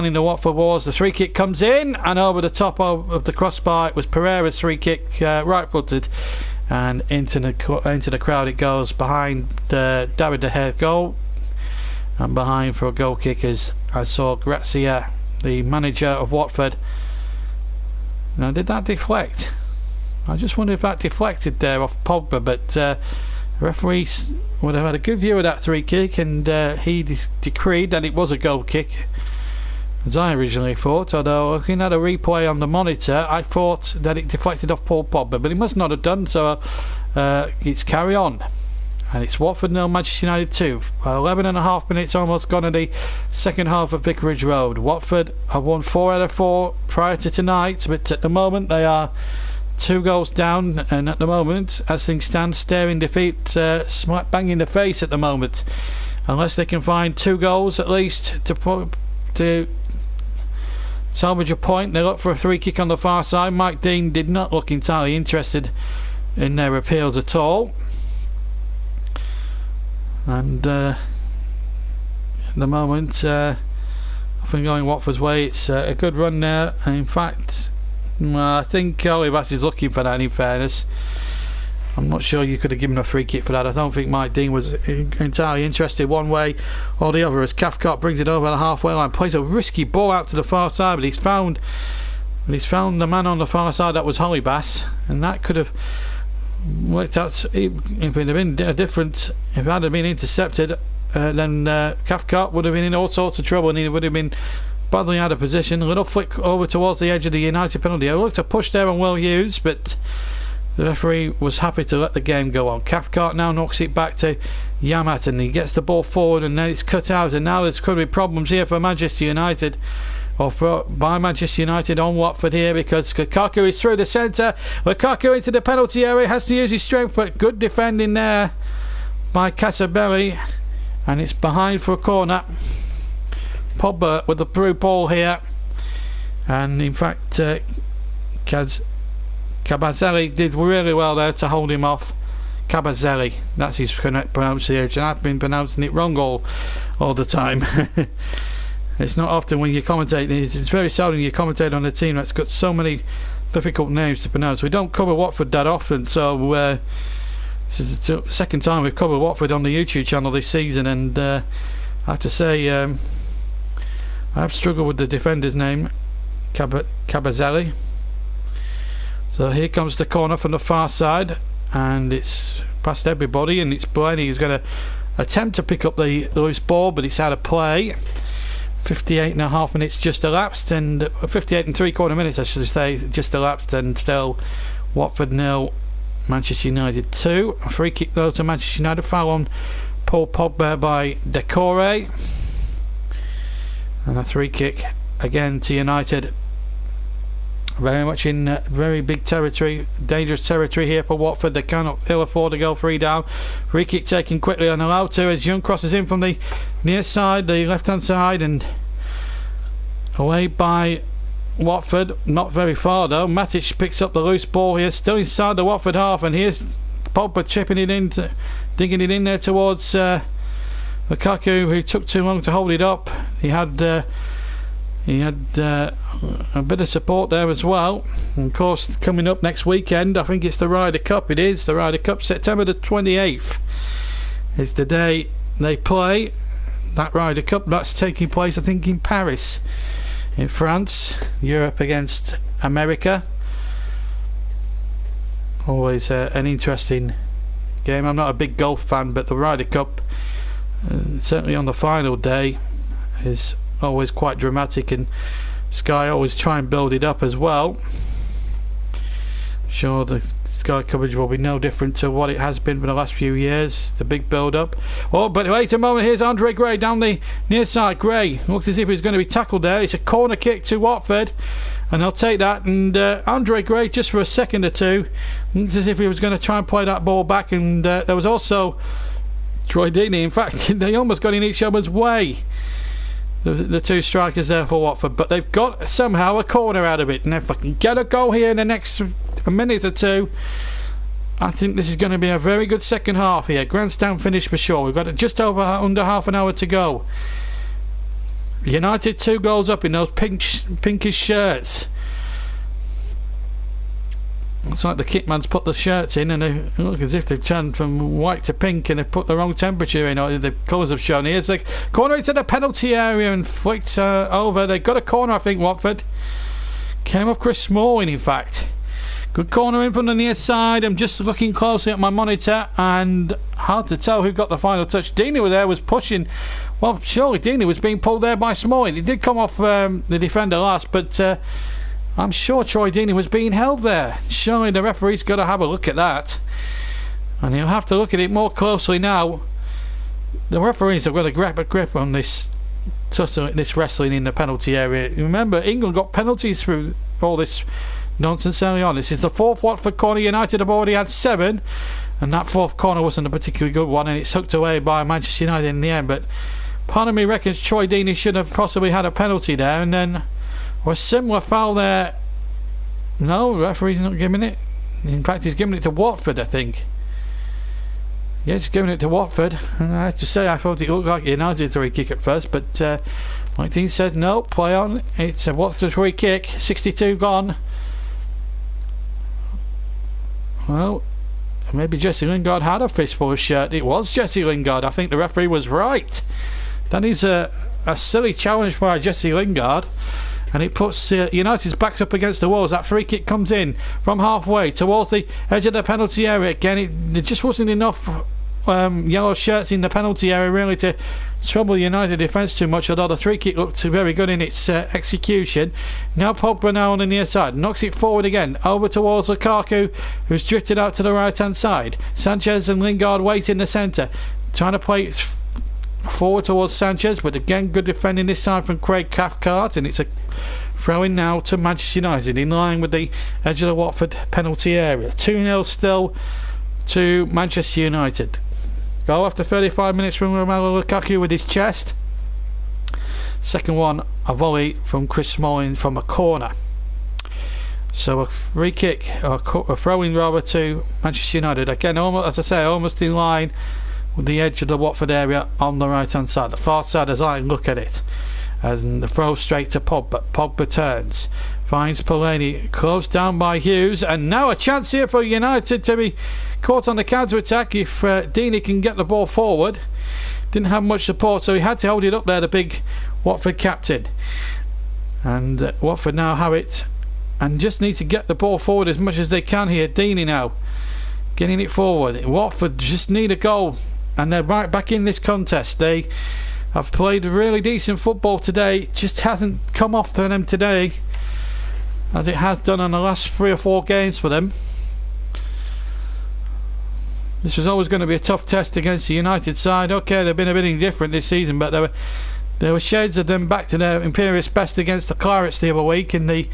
in the Watford walls. The free kick comes in and over the top of the crossbar. It was Pereira's free kick, right-footed, and into the crowd it goes, behind David De Gea's goal, and behind for a goal kick as I saw Grazia, the manager of Watford. Now, did that deflect? I just wonder if that deflected there off Pogba, but Referees would have had a good view of that free kick, and he decreed that it was a goal kick, as I originally thought, although looking at a replay on the monitor I thought that it deflected off Paul Pogba, but it must not have done, so it's carry on. And it's Watford 0, Manchester United 2. 11 and a half minutes almost gone in the second half of Vicarage Road. Watford have won 4 out of 4 prior to tonight, but at the moment they are 2 goals down, and at the moment, as things stand, staring defeat smack bang in the face at the moment. Unless they can find 2 goals at least to salvage a point, they look for a free kick on the far side. Mike Dean did not look entirely interested in their appeals at all. And at the moment, I think going Watford's way, it's a good run there. And in fact, I think Olivas is looking for that, in fairness. I'm not sure you could have given a free kick for that. I don't think Mike Dean was entirely interested one way or the other, as Cathcart brings it over the halfway line, plays a risky ball out to the far side, but he's found the man on the far side. That was Hollybass, and that could have worked out. If it had been a different, if it had been intercepted, then Cathcart would have been in all sorts of trouble, and he would have been badly out of position. A little flick over towards the edge of the United penalty. I looked a push there on Will Hughes, but the referee was happy to let the game go on. Cathcart now knocks it back to Yamat, and he gets the ball forward, and then it's cut out, and now there's could be problems here for Manchester United, or by Manchester United on Watford here, because Lukaku is through the centre. Lukaku into the penalty area, has to use his strength, but good defending there by Casabelli, and it's behind for a corner. Pogba with the through ball here, and in fact Cabazelli did really well there to hold him off. Cabazelli, that's his correct pronunciation. I've been pronouncing it wrong all the time. It's not often when you commentate, it's very seldom you commentate on a team that's got so many difficult names to pronounce. We don't cover Watford that often, so this is the second time we've covered Watford on the YouTube channel this season, and I have to say I've struggled with the defender's name, Cabazelli. So here comes the corner from the far side, and it's past everybody, and it's Blaney who's going to attempt to pick up the loose ball, but it's out of play. 58 and a half minutes just elapsed, and 58 and 3/4 minutes I should say just elapsed, and still Watford 0, Manchester United 2. A free kick though to Manchester United, foul on Paul Pogba by Decore, and a free kick again to United. Very much in very big territory, dangerous territory here for Watford. They cannot ill afford to go 3 down. Free kick taken quickly on allowed to as Young crosses in from the near side, the left hand side, and away by Watford. Not very far though. Matic picks up the loose ball here, still inside the Watford half, and here's Pogba chipping it in, digging it in there towards Lukaku, who took too long to hold it up. He had a bit of support there as well. And of course, coming up next weekend, I think it's the Ryder Cup. It is the Ryder Cup. September the 28th is the day they play that Ryder Cup. That's taking place, I think, in Paris, in France. Europe against America. Always an interesting game. I'm not a big golf fan, but the Ryder Cup, certainly on the final day, is always quite dramatic, and Sky always try and build it up as well. I'm sure the Sky coverage will be no different to what it has been for the last few years, the big build up. Oh, but wait a moment, here's Andre Gray down the near side. Gray looks as if he's going to be tackled there. It's a corner kick to Watford, and they'll take that, and Andre Gray, just for a second or two, looks as if he was going to try and play that ball back, and there was also Troy Deeney. In fact, they almost got in each other's way, the two strikers there for Watford, but they've got somehow a corner out of it, and if I can get a goal here in the next minute or two, I think this is going to be a very good second half here. Grandstand finish for sure. We've got just under half an hour to go. United 2 goals up in those pinkish shirts. It's like the kitman's put the shirts in, and they look as if they've turned from white to pink, and they've put the wrong temperature in, or the colours have shown. Here's the corner into the penalty area and flicked over. They got a corner, I think, Watford. Came off Chris Smalling, in fact. Good corner in from the near side. I'm just looking closely at my monitor, and hard to tell who got the final touch. Deeney there was pushing. Well, surely Deeney was being pulled there by Smalling. He did come off the defender last, but I'm sure Troy Deeney was being held there. Surely the referee's got to have a look at that, and he'll have to look at it more closely now. The referees have got to grab a grip on this wrestling in the penalty area. Remember, England got penalties through all this nonsense early on. This is the fourth Watford corner. United have already had 7, and that fourth corner wasn't a particularly good one, and it's hooked away by Manchester United in the end. But part of me reckons Troy Deeney should have possibly had a penalty there, and then or a similar foul there. No, the referee's not giving it. In fact, he's giving it to Watford, I think. Yes, he's giving it to Watford. And I have to say, I thought it looked like a United free kick at first, but Mike Dean says no, play on. It's a Watford free kick. 62 gone. Well, maybe Jesse Lingard had a fistful of shirt. It was Jesse Lingard. I think the referee was right. That is a silly challenge by Jesse Lingard, and it puts United's backs up against the walls. That free kick comes in from halfway towards the edge of the penalty area. Again, it just wasn't enough yellow shirts in the penalty area really to trouble United defence too much, although the free kick looked very good in its execution. Now Pogba now on the near side, knocks it forward again, over towards Lukaku, who's drifted out to the right hand side. Sanchez and Lingard wait in the centre, trying to play it forward towards Sanchez, but again good defending this time from Craig Cathcart, and it's a throw in now to Manchester United in line with the edge of the Watford penalty area. 2-0 still to Manchester United. Goal after 35 minutes from Romelu Lukaku with his chest. Second one, a volley from Chris Smalling from a corner. So a free kick, or a throw-in rather, to Manchester United. Again, almost, as I say, almost in line with the edge of the Watford area on the right-hand side. The far side as I look at it. And the throw straight to Pogba. Pogba turns, finds Pellegrini, closed down by Hughes, and now a chance here for United to be caught on the counter-attack if Deeney can get the ball forward. Didn't have much support, so he had to hold it up there, the big Watford captain. And Watford now have it and just need to get the ball forward as much as they can here. Deeney now getting it forward. Watford just need a goal, and they're right back in this contest. They have played really decent football today, just hasn't come off for them today as it has done on the last 3 or 4 games for them. This was always going to be a tough test against the United side. Okay, they've been a bit indifferent this season, but there were shades of them back to their imperious best against the Clarets the other week in the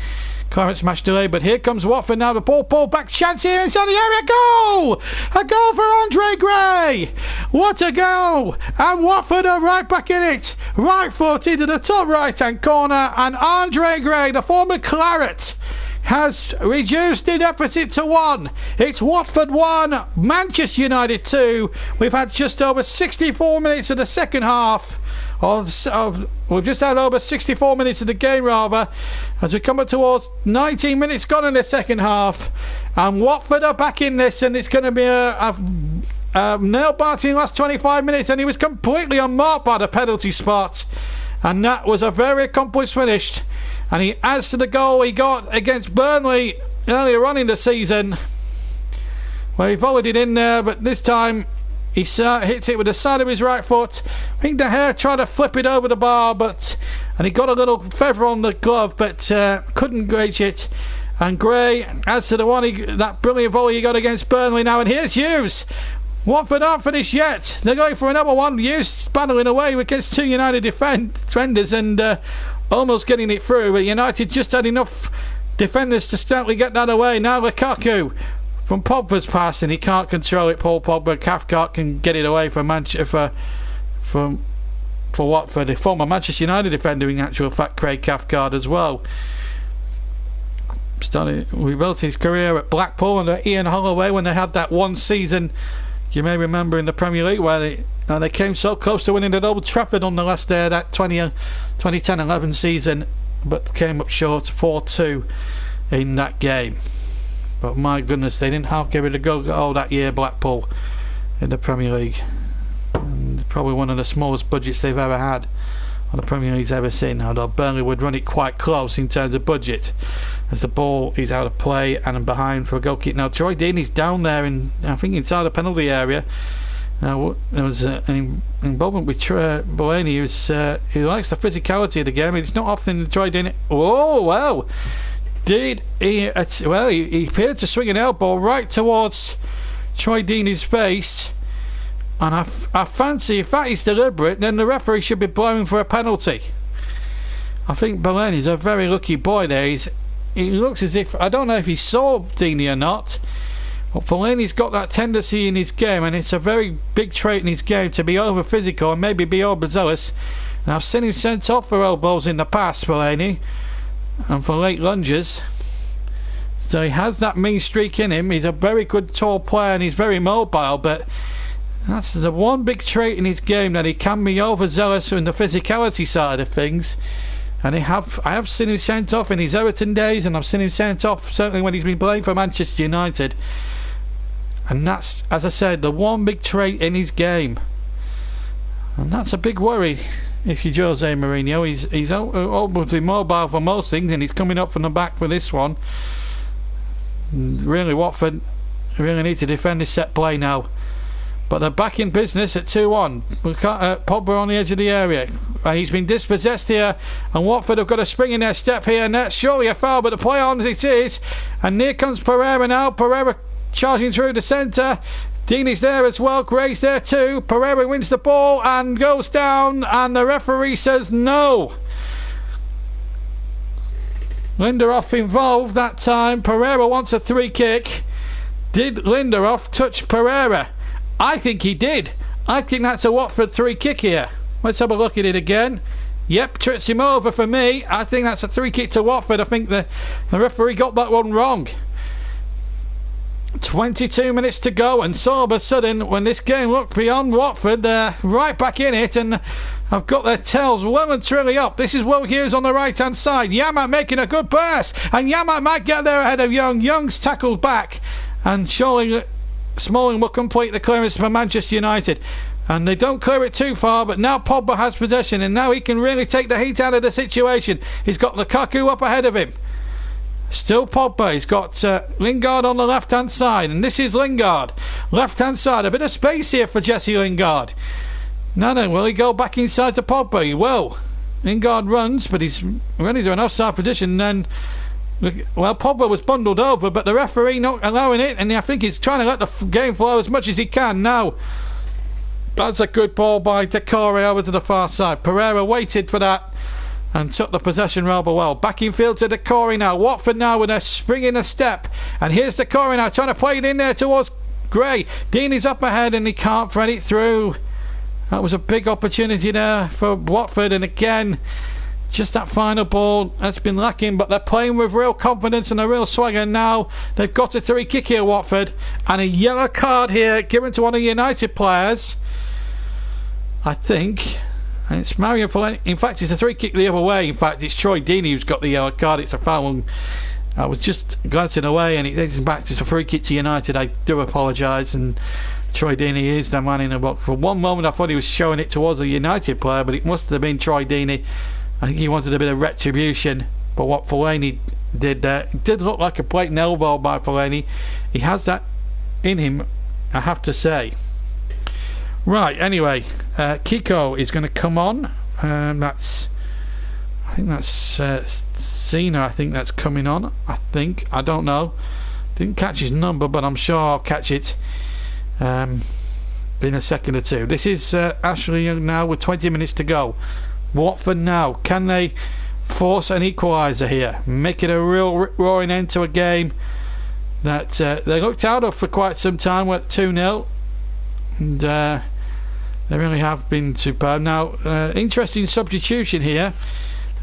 Clarets match delay. But here comes Watford now, the ball pulled back, chance here inside the area, goal! A goal for Andre Gray! What a goal! And Watford are right back in it, right foot into the top right hand corner, and Andre Gray, the former Claret, has reduced the deficit to 1. It's Watford 1, Manchester United 2. We've had just over 64 minutes of the second half. We've just had over 64 minutes of the game rather, as we come up towards 19 minutes gone in the second half, and Watford are back in this, and it's going to be a nail-biting last 25 minutes, and he was completely unmarked by the penalty spot, and that was a very accomplished finish. And he adds to the goal he got against Burnley earlier on in the season, where he volleyed it in there, but this time he hits it with the side of his right foot. I think De Gea tried to flip it over the bar, and he got a little feather on the glove, but couldn't reach it. And Gray adds to the one, that brilliant volley he got against Burnley now. And here's Hughes. Watford aren't finished yet. They're going for another one. Hughes battling away against 2 United defenders and almost getting it through, but United just had enough defenders to stoutly get that away. Now Lukaku from Pogba's pass, and he can't control it. Paul Pogba, Cathcart can get it away for Watford. The former Manchester United defender, in actual fact, Craig Cathcart as well. Rebuilt his career at Blackpool under Ian Holloway when they had that one season, you may remember, in the Premier League where they came so close to winning at Old Trafford on the last day of that 2010-11 season, but came up short 4-2 in that game. But my goodness, they didn't have give it a go that year, Blackpool, in the Premier League. And probably one of the smallest budgets they've ever had the Premier League's ever seen, although Burnley would run it quite close in terms of budget, as the ball is out of play and behind for a goal kick. Now Troy Deeney's down there, I think inside the penalty area. Now there was an involvement with Bellany, who likes the physicality of the game. It's not often Troy Deeney. Oh wow! He appeared to swing an elbow right towards Troy Deeney's face, and I fancy if that is deliberate, then the referee should be blowing for a penalty. I think Bellany's a very lucky boy there. He looks as if, I don't know if he saw Deeney or not, but Fellaini's got that tendency in his game, and it's a very big trait in his game to be over physical and maybe be overzealous. And I've seen him sent off for elbows in the past, Fellaini, and for late lunges. So he has that mean streak in him. He's a very good tall player and he's very mobile, but that's the one big trait in his game, that he can be overzealous in the physicality side of things. And I have seen him sent off in his Everton days, and I've seen him sent off certainly when he's been playing for Manchester United. And that's, as I said, the one big trait in his game. And that's a big worry if you're Jose Mourinho. He's obviously mobile for most things, and he's coming up from the back for this one. Really, Watford really need to defend this set play now. But they're back in business at 2-1. Pogba on the edge of the area. And he's been dispossessed here. And Watford have got a spring in their step here. And that's surely a foul, but the play on as it is. And here comes Pereira now. Pereira charging through the centre. Deeney's there as well. Gray's there too. Pereira wins the ball and goes down. And the referee says no. Lindelof involved that time. Pereira wants a free kick. Did Lindelof touch Pereira? I think he did. I think that's a Watford free kick here. Let's have a look at it again. Yep, trips him over for me. I think that's a free kick to Watford. I think the referee got that one wrong. 22 minutes to go, and so all of a sudden, when this game looked beyond Watford, they're right back in it, and I've got their tails well and truly up. This is Will Hughes on the right hand side. Yamat making a good pass, and Yamat might get there ahead of Young. Young's tackled back, and surely Smalling will complete the clearance for Manchester United. And they don't clear it too far, but now Pogba has possession, and now he can really take the heat out of the situation. He's got Lukaku up ahead of him. Still Pogba. He's got Lingard on the left hand side, and this is Lingard. Left hand side, a bit of space here for Jesse Lingard. No, will he go back inside to Pogba? He will. Lingard runs, but he's running to an offside position, and well, Pogba was bundled over, but the referee not allowing it, and I think he's trying to let the game flow as much as he can now. That's a good ball by Decore over to the far side. Pereira waited for that and took the possession rather well. Back in field to Decore now. Watford now with a spring in a step, and here's Decore now trying to play it in there towards Gray. Deeney's up ahead and he can't thread it through. That was a big opportunity there for Watford, and again, just that final ball that's been lacking, but they're playing with real confidence and a real swagger now. They've got a free kick here, Watford, and a yellow card here given to one of the United players, I think. And it's Mario Fellaini. In fact, it's a free kick the other way. In fact, it's Troy Deeney who's got the yellow card. It's a foul. I was just glancing away, and it takes him back to a free kick to United. I do apologise, and Troy Deeney is the man in the box. For one moment I thought he was showing it towards a United player, but it must have been Troy Deeney. I think he wanted a bit of retribution, but what Fellaini did there, it did look like a blatant elbow by Fellaini. He has that in him, I have to say. Right, anyway, Kiko is going to come on. I think that's Cena. I think that's coming on. I don't know. Didn't catch his number, but I'm sure I'll catch it in a second or two. This is Ashley Young now with 20 minutes to go. Watford now, can they force an equaliser here, make it a real rip-roaring end to a game that they looked out of for quite some time, went 2-0, and they really have been superb. Now, interesting substitution here.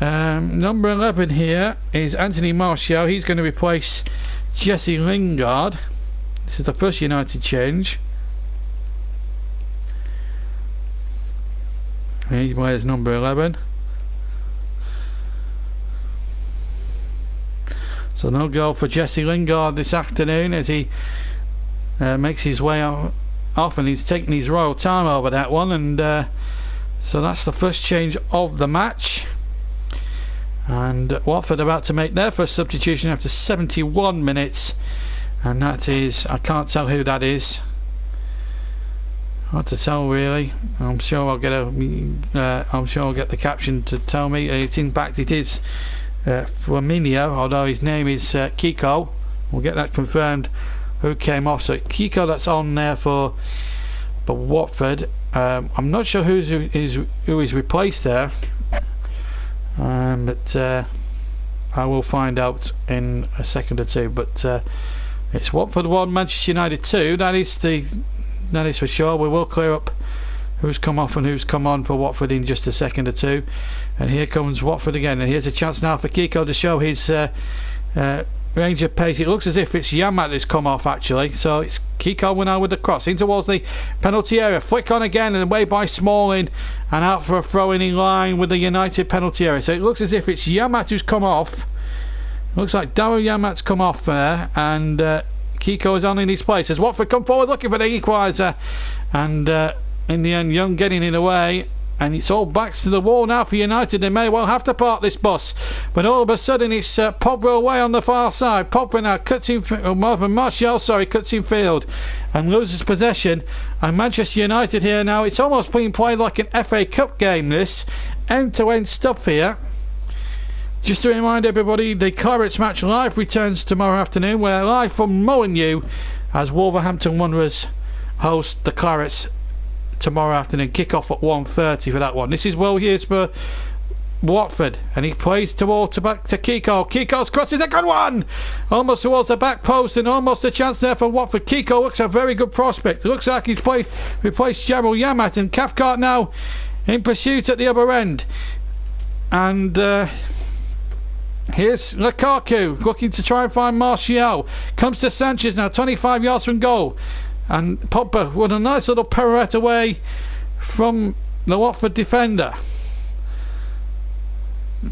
Number 11 here is Anthony Martial. He's going to replace Jesse Lingard. This is the first United change. He wears number 11. So no goal for Jesse Lingard this afternoon as he makes his way off, and he's taking his royal time over that one, and So that's the first change of the match, and Watford about to make their first substitution after 71 minutes, and that is, I can't tell who that is. Hard to tell really. I'm sure I'll get the caption to tell me. In fact, it is Flaminio, although his name is Kiko. We'll get that confirmed who came off. So Kiko, that's on there for Watford. I'm not sure who is replaced there, but I will find out in a second or two. But it's Watford 1, Manchester United 2. That is for sure. We will clear up who's come off and who's come on for Watford in just a second or two. And here comes Watford again, and here's a chance now for Kiko to show his range of pace. It looks as if it's Yamat that's come off actually, so it's Kiko now with the cross in towards the penalty area, flick on again and away by Smalling, and out for a throw-in in line with the United penalty area. So it looks as if it's Yamat who's come off. Looks like Darryl Yamat's come off there, and Kiko is on in his place as Watford come forward looking for the equaliser, and in the end Young getting in the way, and it's all backs to the wall now for United. They may well have to park this bus, but all of a sudden it's Pogba away on the far side. Pogba now cuts in, Martial cuts in field and loses possession, and Manchester United here now, it's almost being played like an FA Cup game, this end-to-end stuff here. Just to remind everybody, the Clarets match live returns tomorrow afternoon. We're live from Molineux as Wolverhampton Wanderers host the Clarets tomorrow afternoon. Kick off at 1:30 for that one. This is Will Hughes for Watford, and he plays back to Kiko. Kiko's cross is a good one, almost towards the back post, and almost a chance there for Watford. Kiko looks a very good prospect. It looks like he's replaced Gerald Yamat, and Cathcart now in pursuit at the other end. And here's Lukaku looking to try and find Martial. Comes to Sanchez now, 25 yards from goal. And Pogba with a nice little pirouette away from the Watford defender.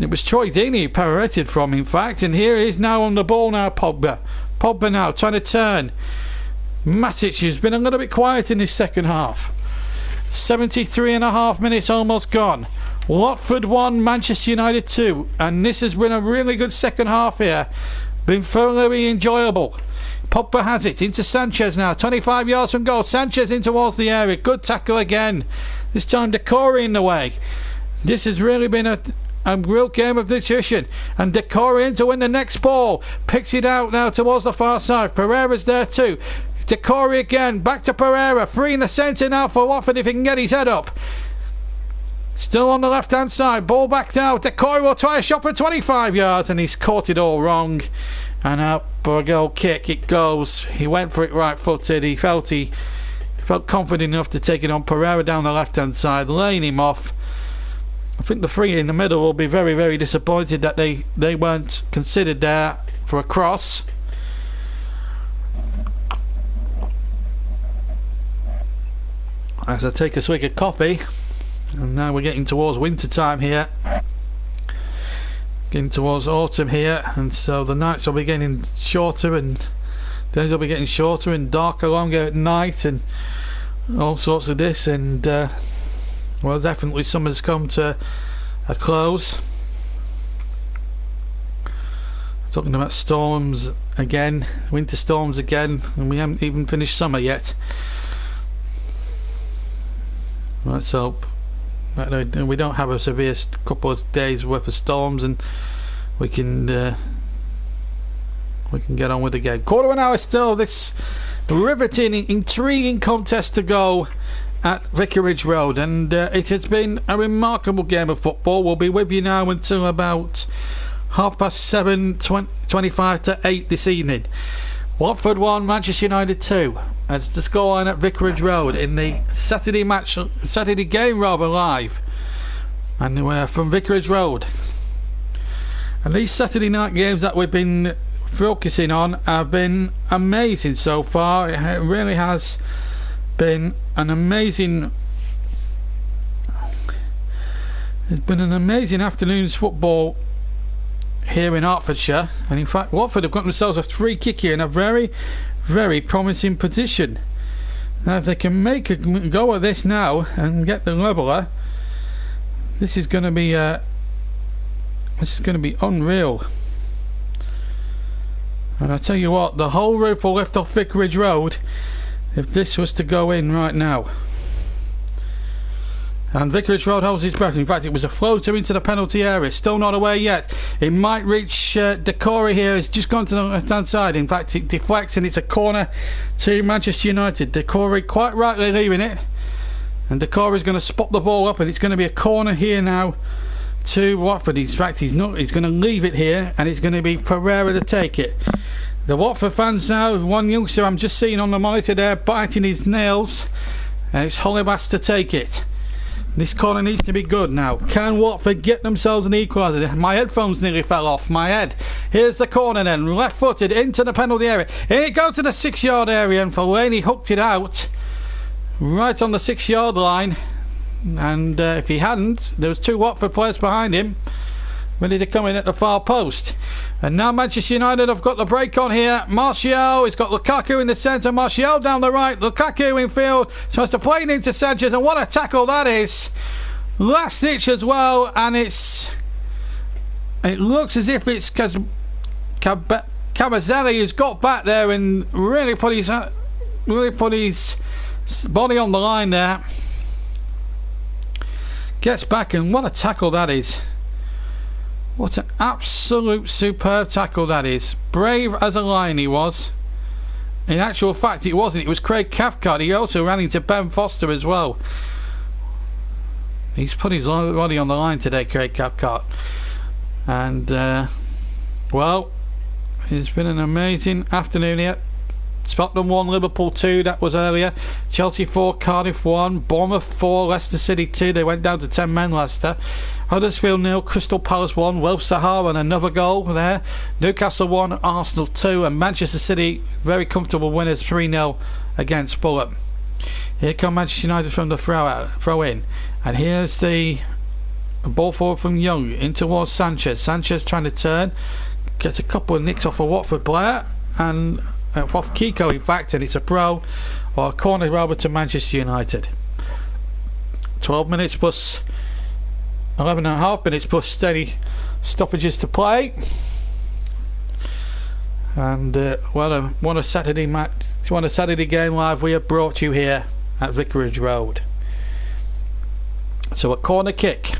It was Troy Deeney who pirouetted from, in fact. And here he is now on the ball now, Pogba. Pogba now trying to turn. Matic has been a little bit quiet in this second half. 73.5 minutes almost gone. Watford 1, Manchester United 2. And this has been a really good second half here. Been thoroughly enjoyable. Pogba has it into Sanchez now, 25 yards from goal. Sanchez in towards the area, good tackle again, this time Decore in the way. This has really been a real game of nutrition, and Decore in to win the next ball, picks it out now towards the far side. Pereira's there too. Decore again, back to Pereira, free in the centre now for Watford if he can get his head up. Still on the left hand side, ball back now. Decore will try a shot for 25 yards, and he's caught it all wrong. And out for a goal kick it goes. He went for it right footed. He felt confident enough to take it on. Pereira down the left hand side, laying him off. I think the three in the middle will be very, very disappointed that they weren't considered there for a cross. As I take a swig of coffee, and now we're getting towards winter time here. Getting towards autumn here, and so the nights will be getting shorter and days will be getting shorter and darker, longer at night, and all sorts of this. And well, definitely summer's come to a close. Talking about storms again, winter storms again, and we haven't even finished summer yet. Let's hope we don't have a severe couple of days worth of storms, and we can get on with the game. Quarter of an hour still. This riveting, intriguing contest to go at Vicarage Road, and it has been a remarkable game of football. We'll be with you now until about 7:30, 25 to 8 this evening. Watford 1, Manchester United 2. That's the scoreline at Vicarage Road in the Saturday game live. And we're from Vicarage Road. And these Saturday night games that we've been focusing on have been amazing so far. It really has been an amazing... It's been an amazing afternoon's football here in Hertfordshire, and in fact Watford have got themselves a free kick here in a very, very promising position. Now if they can make a go of this now and get the leveller, This is going to be unreal. And I tell you what, the whole roof will lift off Vicarage Road if this was to go in right now. And Vicarage Road holds its breath. In fact, it was a floater into the penalty area. Still not away yet. It might reach Decore here. It's just gone to the left-hand side. In fact, it deflects and it's a corner to Manchester United. Decore quite rightly leaving it. And Decore is going to spot the ball up, and it's going to be a corner here now to Watford. In fact, he's going to leave it here, and it's going to be Pereira to take it. The Watford fans now, one youngster I'm just seeing on the monitor there biting his nails, and it's Holebas to take it. This corner needs to be good now. Can Watford get themselves an equaliser? My headphones nearly fell off my head. Here's the corner then, left-footed into the penalty area. Here it goes to the 6-yard area, and Fellaini hooked it out right on the 6-yard line. And if he hadn't, there was 2 Watford players behind him ready to come in at the far post. And now Manchester United have got the break on here. Martial, he's got Lukaku in the centre, Martial down the right, Lukaku in field, supposed to play it into Sanchez, and what a tackle that is. Last ditch as well, and it looks as if it's Cavazelli who's got back there and really put his body on the line there. Gets back, and what a tackle that is. What an absolute superb tackle that is. Brave as a lion he was. In actual fact it wasn't. It was Craig Cathcart. He also ran into Ben Foster as well. He's put his body on the line today, Craig Cathcart. And well, it's been an amazing afternoon here. Scotland 1, Liverpool 2, that was earlier. Chelsea 4, Cardiff 1, Bournemouth 4, Leicester City 2. They went down to 10 men, Leicester. Huddersfield 0, Crystal Palace 1, Welsh Sahara and another goal there. Newcastle 1, Arsenal 2, and Manchester City very comfortable winners 3-0 against Fulham. Here come Manchester United from the throw in, and here's the ball forward from Young in towards Sanchez. Sanchez trying to turn, gets a couple of nicks off a Watford player, and off Kiko in fact, and it's a throw or a corner rather to Manchester United. 12 minutes plus 11.5 minutes plus steady stoppages to play, and what a Saturday match, what a Saturday game live we have brought you here at Vicarage Road. So a corner kick,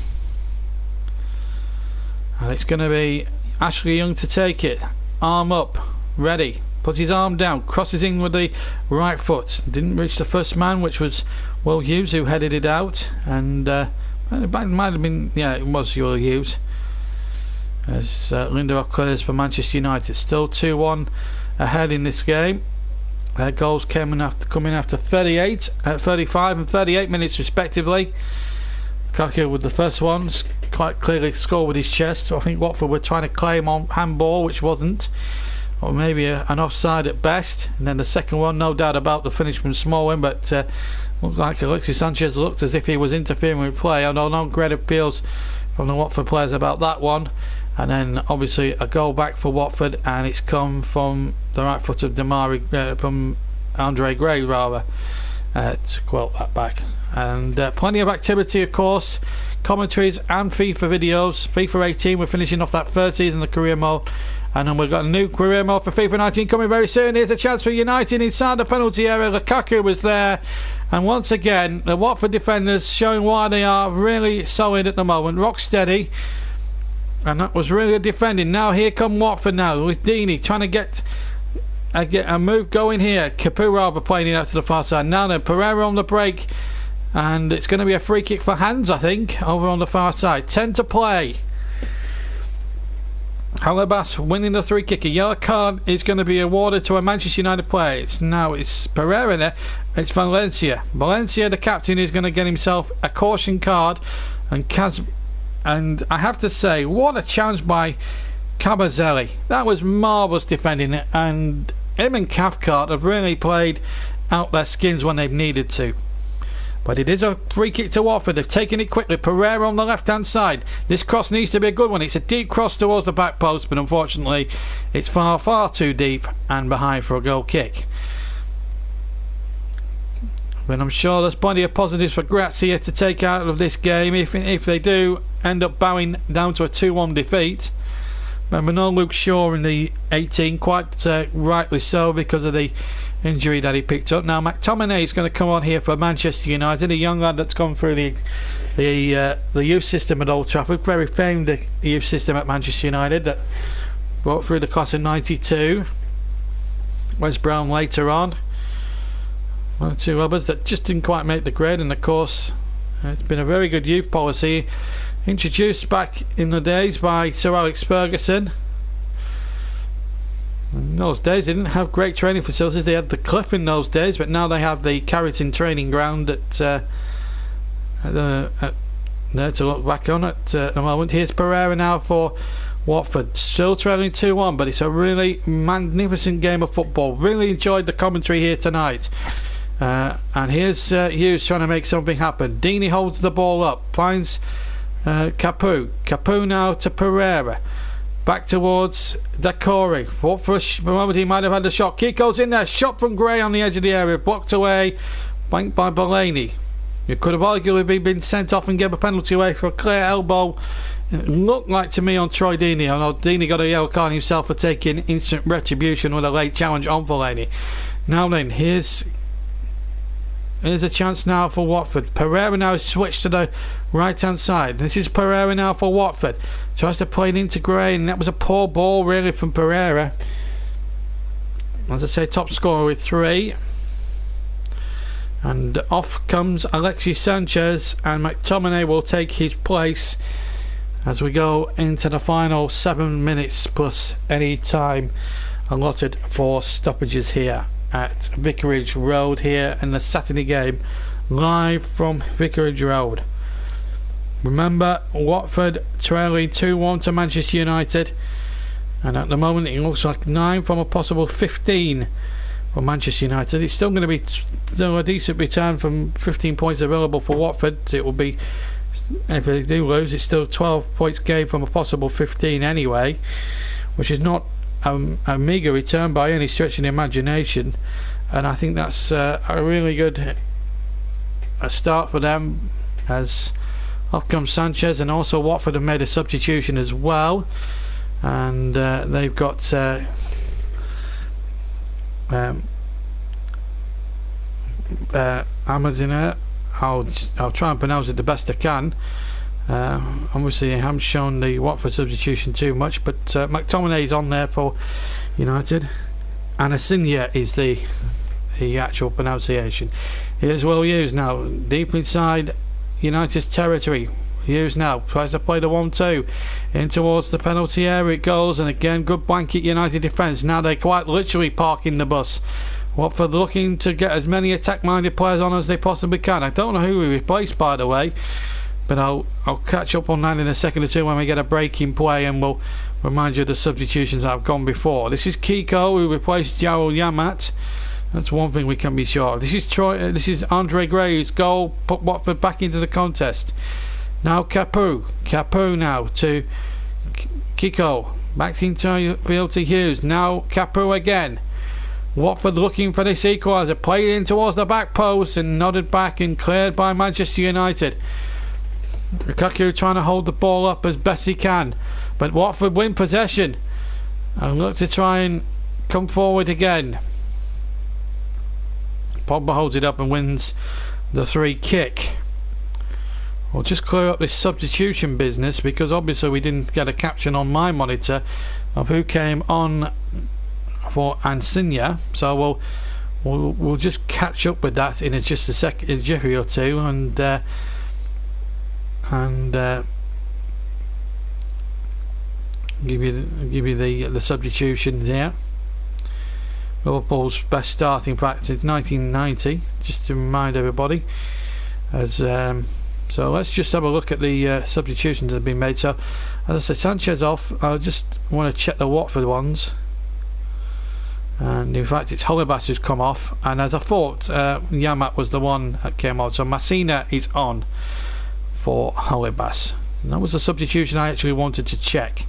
and it's going to be Ashley Young to take it, arm up, ready, puts his arm down, crosses in with the right foot, didn't reach the first man, which was Will Hughes who headed it out, and it might have been, yeah, it was Will Hughes, as Lindelof clears for Manchester United. Still 2-1 ahead in this game. Their goals coming after 38, 35 and 38 minutes respectively. Lukaku with the first one, quite clearly scored with his chest. I think Watford were trying to claim on handball, which wasn't, or maybe an offside at best. And then the second one, no doubt about the finish from Smallwin, but looked like Alexis Sanchez looked as if he was interfering with play. I know no great appeals from the Watford players about that one. And then obviously a goal back for Watford, and it's come from the right foot of from Andre Gray rather, to quote that back. And plenty of activity, of course, commentaries and FIFA videos. FIFA 18, we're finishing off that third season, the career mode, and then we've got a new career mode for FIFA 19 coming very soon. Here's a chance for United inside the penalty area. Lukaku was there, and once again the Watford defenders showing why they are really solid at the moment, rock steady. And that was really good defending. Now here come Watford now with Deeney trying to get a move going here. Kapuraba playing it out to the far side. Now then, Pereira on the break, and it's going to be a free kick for Hands, I think, over on the far side. 10 to play. Halabas winning the free kick. A yellow card is going to be awarded to a Manchester United player. It's Pereira there. It's Valencia. Valencia, the captain, is going to get himself a caution card, and I have to say, what a challenge by Cavazelli. That was marvellous defending, and him and Cathcart have really played out their skins when they've needed to. But it is a free kick to Watford. They've taken it quickly. Pereira on the left hand side. This cross needs to be a good one. It's a deep cross towards the back post, but unfortunately it's far too deep and behind for a goal kick. But I'm sure there's plenty of positives for Grazia to take out of this game if they do end up bowing down to a 2-1 defeat. Remember, no Luke Shaw in the 18, quite rightly so because of the injury that he picked up. Now McTominay is going to come on here for Manchester United, a young lad that's gone through the youth system at Old Trafford, very famed the youth system at Manchester United that brought through the class of 92. Wes Brown later on. One or two others that just didn't quite make the grade, and of course it's been a very good youth policy introduced back in the days by Sir Alex Ferguson. In those days they didn't have great training facilities. They had the Cliff in those days, but now they have the Carrington training ground there to look back on at the moment. Here's Pereira now for Watford, still trailing 2-1, but it's a really magnificent game of football. Really enjoyed the commentary here tonight. And here's Hughes trying to make something happen. Deeney holds the ball up, finds Capu now to Pereira, back towards Dakori. For a moment he might have had a shot. Kiko's in there, shot from Gray on the edge of the area, blocked away, banked by Delaney. It could have arguably been sent off and gave a penalty away for a clear elbow. It looked like to me on Troy Deeney, although Deeney got a yellow card himself for taking instant retribution with a late challenge on Delaney. Now then, here's a chance now for Watford. Pereira now has switched to the right hand side. This is Pereira now for Watford. Tries to play it into Gray, and that was a poor ball really from Pereira. As I say, top scorer with 3. And off comes Alexis Sanchez, and McTominay will take his place as we go into the final 7 minutes plus any time allotted for stoppages here at Vicarage Road, here in the Saturday game, live from Vicarage Road. Remember, Watford trailing 2-1 to Manchester United, and at the moment it looks like 9 from a possible 15 for Manchester United. It's still going to be a decent return from 15 points available for Watford. It will be, if they do lose, it's still 12 points gained from a possible 15 anyway, which is not a meagre return by any stretch of the imagination, and I think that's a really good start for them. As up comes Sanchez, and also Watford have made a substitution as well, and they've got Amazina. I'll try and pronounce it the best I can. Obviously I haven't shown the Watford substitution too much, but McTominay is on there for United. Anasinia is the actual pronunciation. Here's Will Hughes now, deep inside United's territory. Hughes now tries to play the 1-2 in towards the penalty area. It goes, and again good blanket United defence. Now they're quite literally parking the bus. Watford looking to get as many attack minded players on as they possibly can. I don't know who we replaced, by the way, but I'll catch up on that in a second or two when we get a break in play, and we'll remind you of the substitutions that have gone before. This is Kiko, who replaced Jarrell Yamat. That's one thing we can be sure of. This is Andre Gray, whose goal put Watford back into the contest. Now Capu now to Kiko, back into field to Hughes. Now Capu again. Watford looking for this equaliser, played in towards the back post and nodded back and cleared by Manchester United. Lukaku trying to hold the ball up as best he can, but Watford win possession and look to try and come forward again. Pogba holds it up and wins the free kick. We'll just clear up this substitution business, because obviously we didn't get a caption on my monitor of who came on for Ansinia, so we'll just catch up with that in just a second, a jiffy or two, and give you the substitutions here. Liverpool's best starting practice since 1990, just to remind everybody. So let's just have a look at the substitutions that have been made. So as I said, Sanchez off. I just want to check the Watford ones, and in fact it's Holebas who's come off, and as I thought, Yamat was the one that came on. So Messina is on for Holebas. And that was the substitution I actually wanted to check,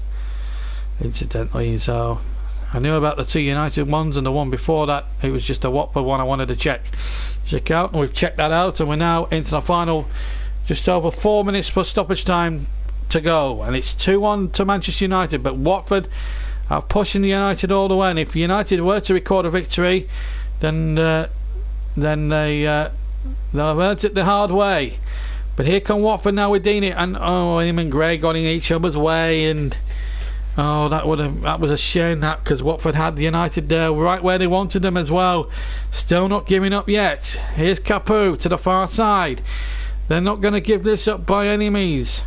incidentally. So I knew about the 2 United ones, and the one before that, it was just a Watford one I wanted to check out, and we've checked that out, and we're now into the final, just over 4 minutes plus stoppage time to go, and it's 2-1 to Manchester United, but Watford are pushing the United all the way, and if United were to record a victory, then they'll earn it the hard way. But here come Watford now with Deeney, and him and Gray got in each other's way, and that was a shame, that, because Watford had the United there right where they wanted them as well. Still not giving up yet. Here's Capu to the far side. They're not going to give this up by any means.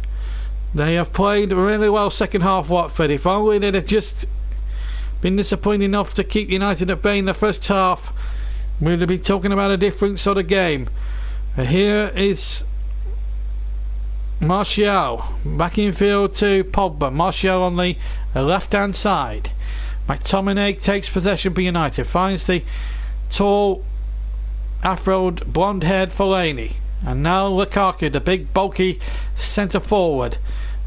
They have played really well second half, Watford. If only they'd have just been disappointed enough to keep United at bay in the first half, we'd have been talking about a different sort of game. Here is Martial back in field to Pogba. Martial on the left hand side. McTominay takes possession for United, finds the tall afroed blonde haired Fellaini, and now Lukaku, the big bulky centre forward,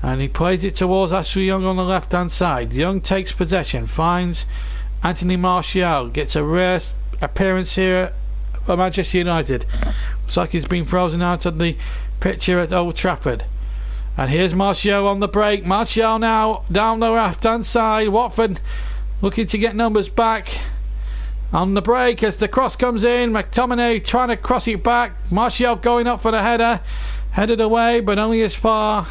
and he plays it towards Ashley Young on the left hand side. Young takes possession, finds Anthony Martial, gets a rare appearance here for Manchester United. Looks like he's been frozen out of the picture at Old Trafford. And here's Martial on the break. Martial now down the left hand side. Watford looking to get numbers back on the break as the cross comes in. McTominay trying to cross it back. Martial going up for the header, headed away, but only as far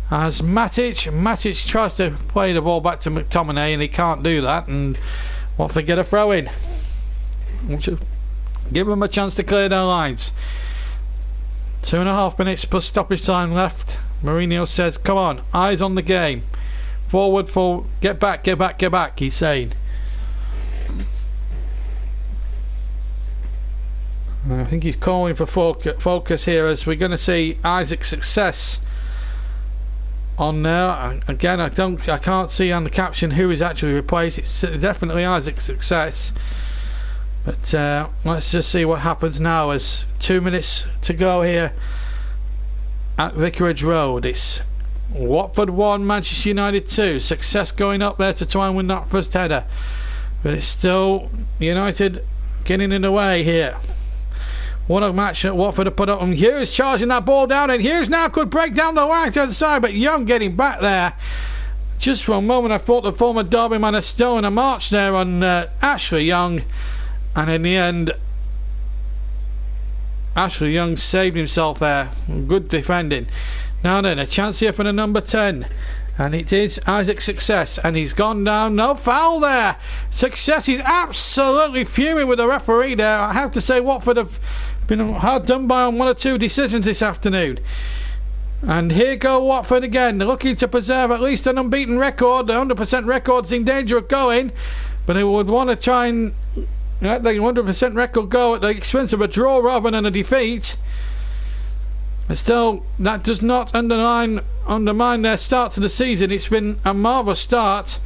as Matic tries to play the ball back to McTominay, and he can't do that, and Watford get a throw in. Give them a chance to clear their lines. 2.5 minutes plus stoppage time left. Mourinho says, come on, eyes on the game. Forward, get back, he's saying. I think he's calling for focus here, as we're going to see Isaac's success on there. Again, I can't see on the caption who is actually replaced. It's definitely Isaac's success. But let's just see what happens now, as 2 minutes to go here at Vicarage Road. It's Watford 1, Manchester United 2. Success going up there to try and win that first header, but it's still United getting in the way here. What a match that Watford have put up, and Hughes charging that ball down, and Hughes now could break down the right hand side, but Young getting back there. Just for a moment I thought the former Derby man had stolen a march there on Ashley Young, and in the end Ashley Young saved himself there. Good defending. Now then, a chance here for the number 10, and it is Isaac's success, and he's gone down. No foul there. Success. He's absolutely fuming with the referee there. I have to say Watford have been hard done by on 1 or 2 decisions this afternoon. And here go Watford again. They're looking to preserve at least an unbeaten record. The 100% record's in danger of going, but they would want to try and let the 100% record go at the expense of a draw rather than a defeat. But still, that does not undermine their start to the season. It's been a marvellous start.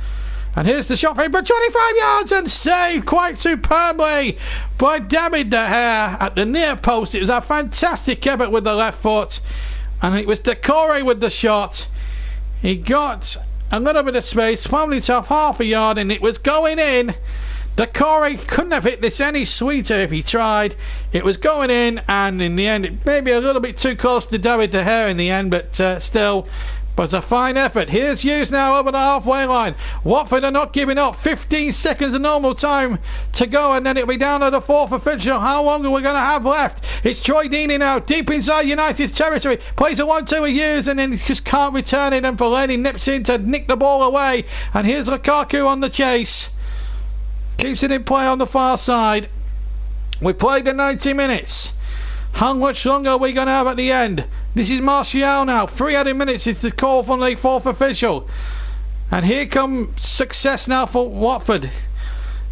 And here's the shot for him, but 25 yards, and saved quite superbly by David De Gea at the near post. It was a fantastic effort with the left foot, and it was Decore with the shot. He got a little bit of space, found himself half a yard, and it was going in. Decore couldn't have hit this any sweeter if he tried. It was going in, and in the end, it may be a little bit too close to David De Gea in the end, but still, but a fine effort. Here's Hughes now over the halfway line. Watford are not giving up. 15 seconds of normal time to go, and then it'll be down to the 4th official. How long are we going to have left? It's Troy Deeney now, deep inside United's territory. Plays a 1-2 with Hughes, and then he just can't return it, and Fellaini nips in to nick the ball away. And here's Lukaku on the chase. Keeps it in play on the far side. We played the 90 minutes. How much longer are we going to have at the end? This is Martial now. 3 added minutes is the call from the 4th official. And here comes success now for Watford.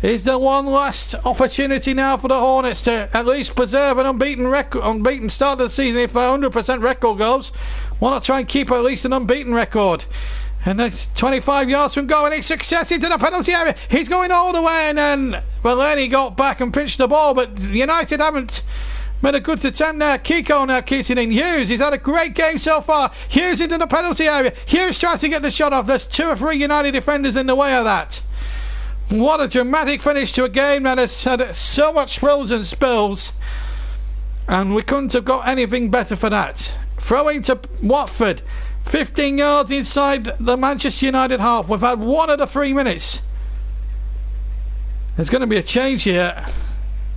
Is there one last opportunity now for the Hornets to at least preserve an unbeaten start of the season? If their 100% record goes, why not try and keep at least an unbeaten record? And that's 25 yards from goal, and it's success into the penalty area. He's going all the way, and then Fellaini got back and pinched the ball, but United haven't made a good attempt there. Kiko now keeps it in. Hughes, he's had a great game so far. Hughes into the penalty area. Hughes tries to get the shot off. There's 2 or 3 United defenders in the way of that. What a dramatic finish to a game that has had so much thrills and spills, and we couldn't have got anything better for that. Throwing to Watford, 15 yards inside the Manchester United half. We've had 1 of the 3 minutes. There's going to be a change here,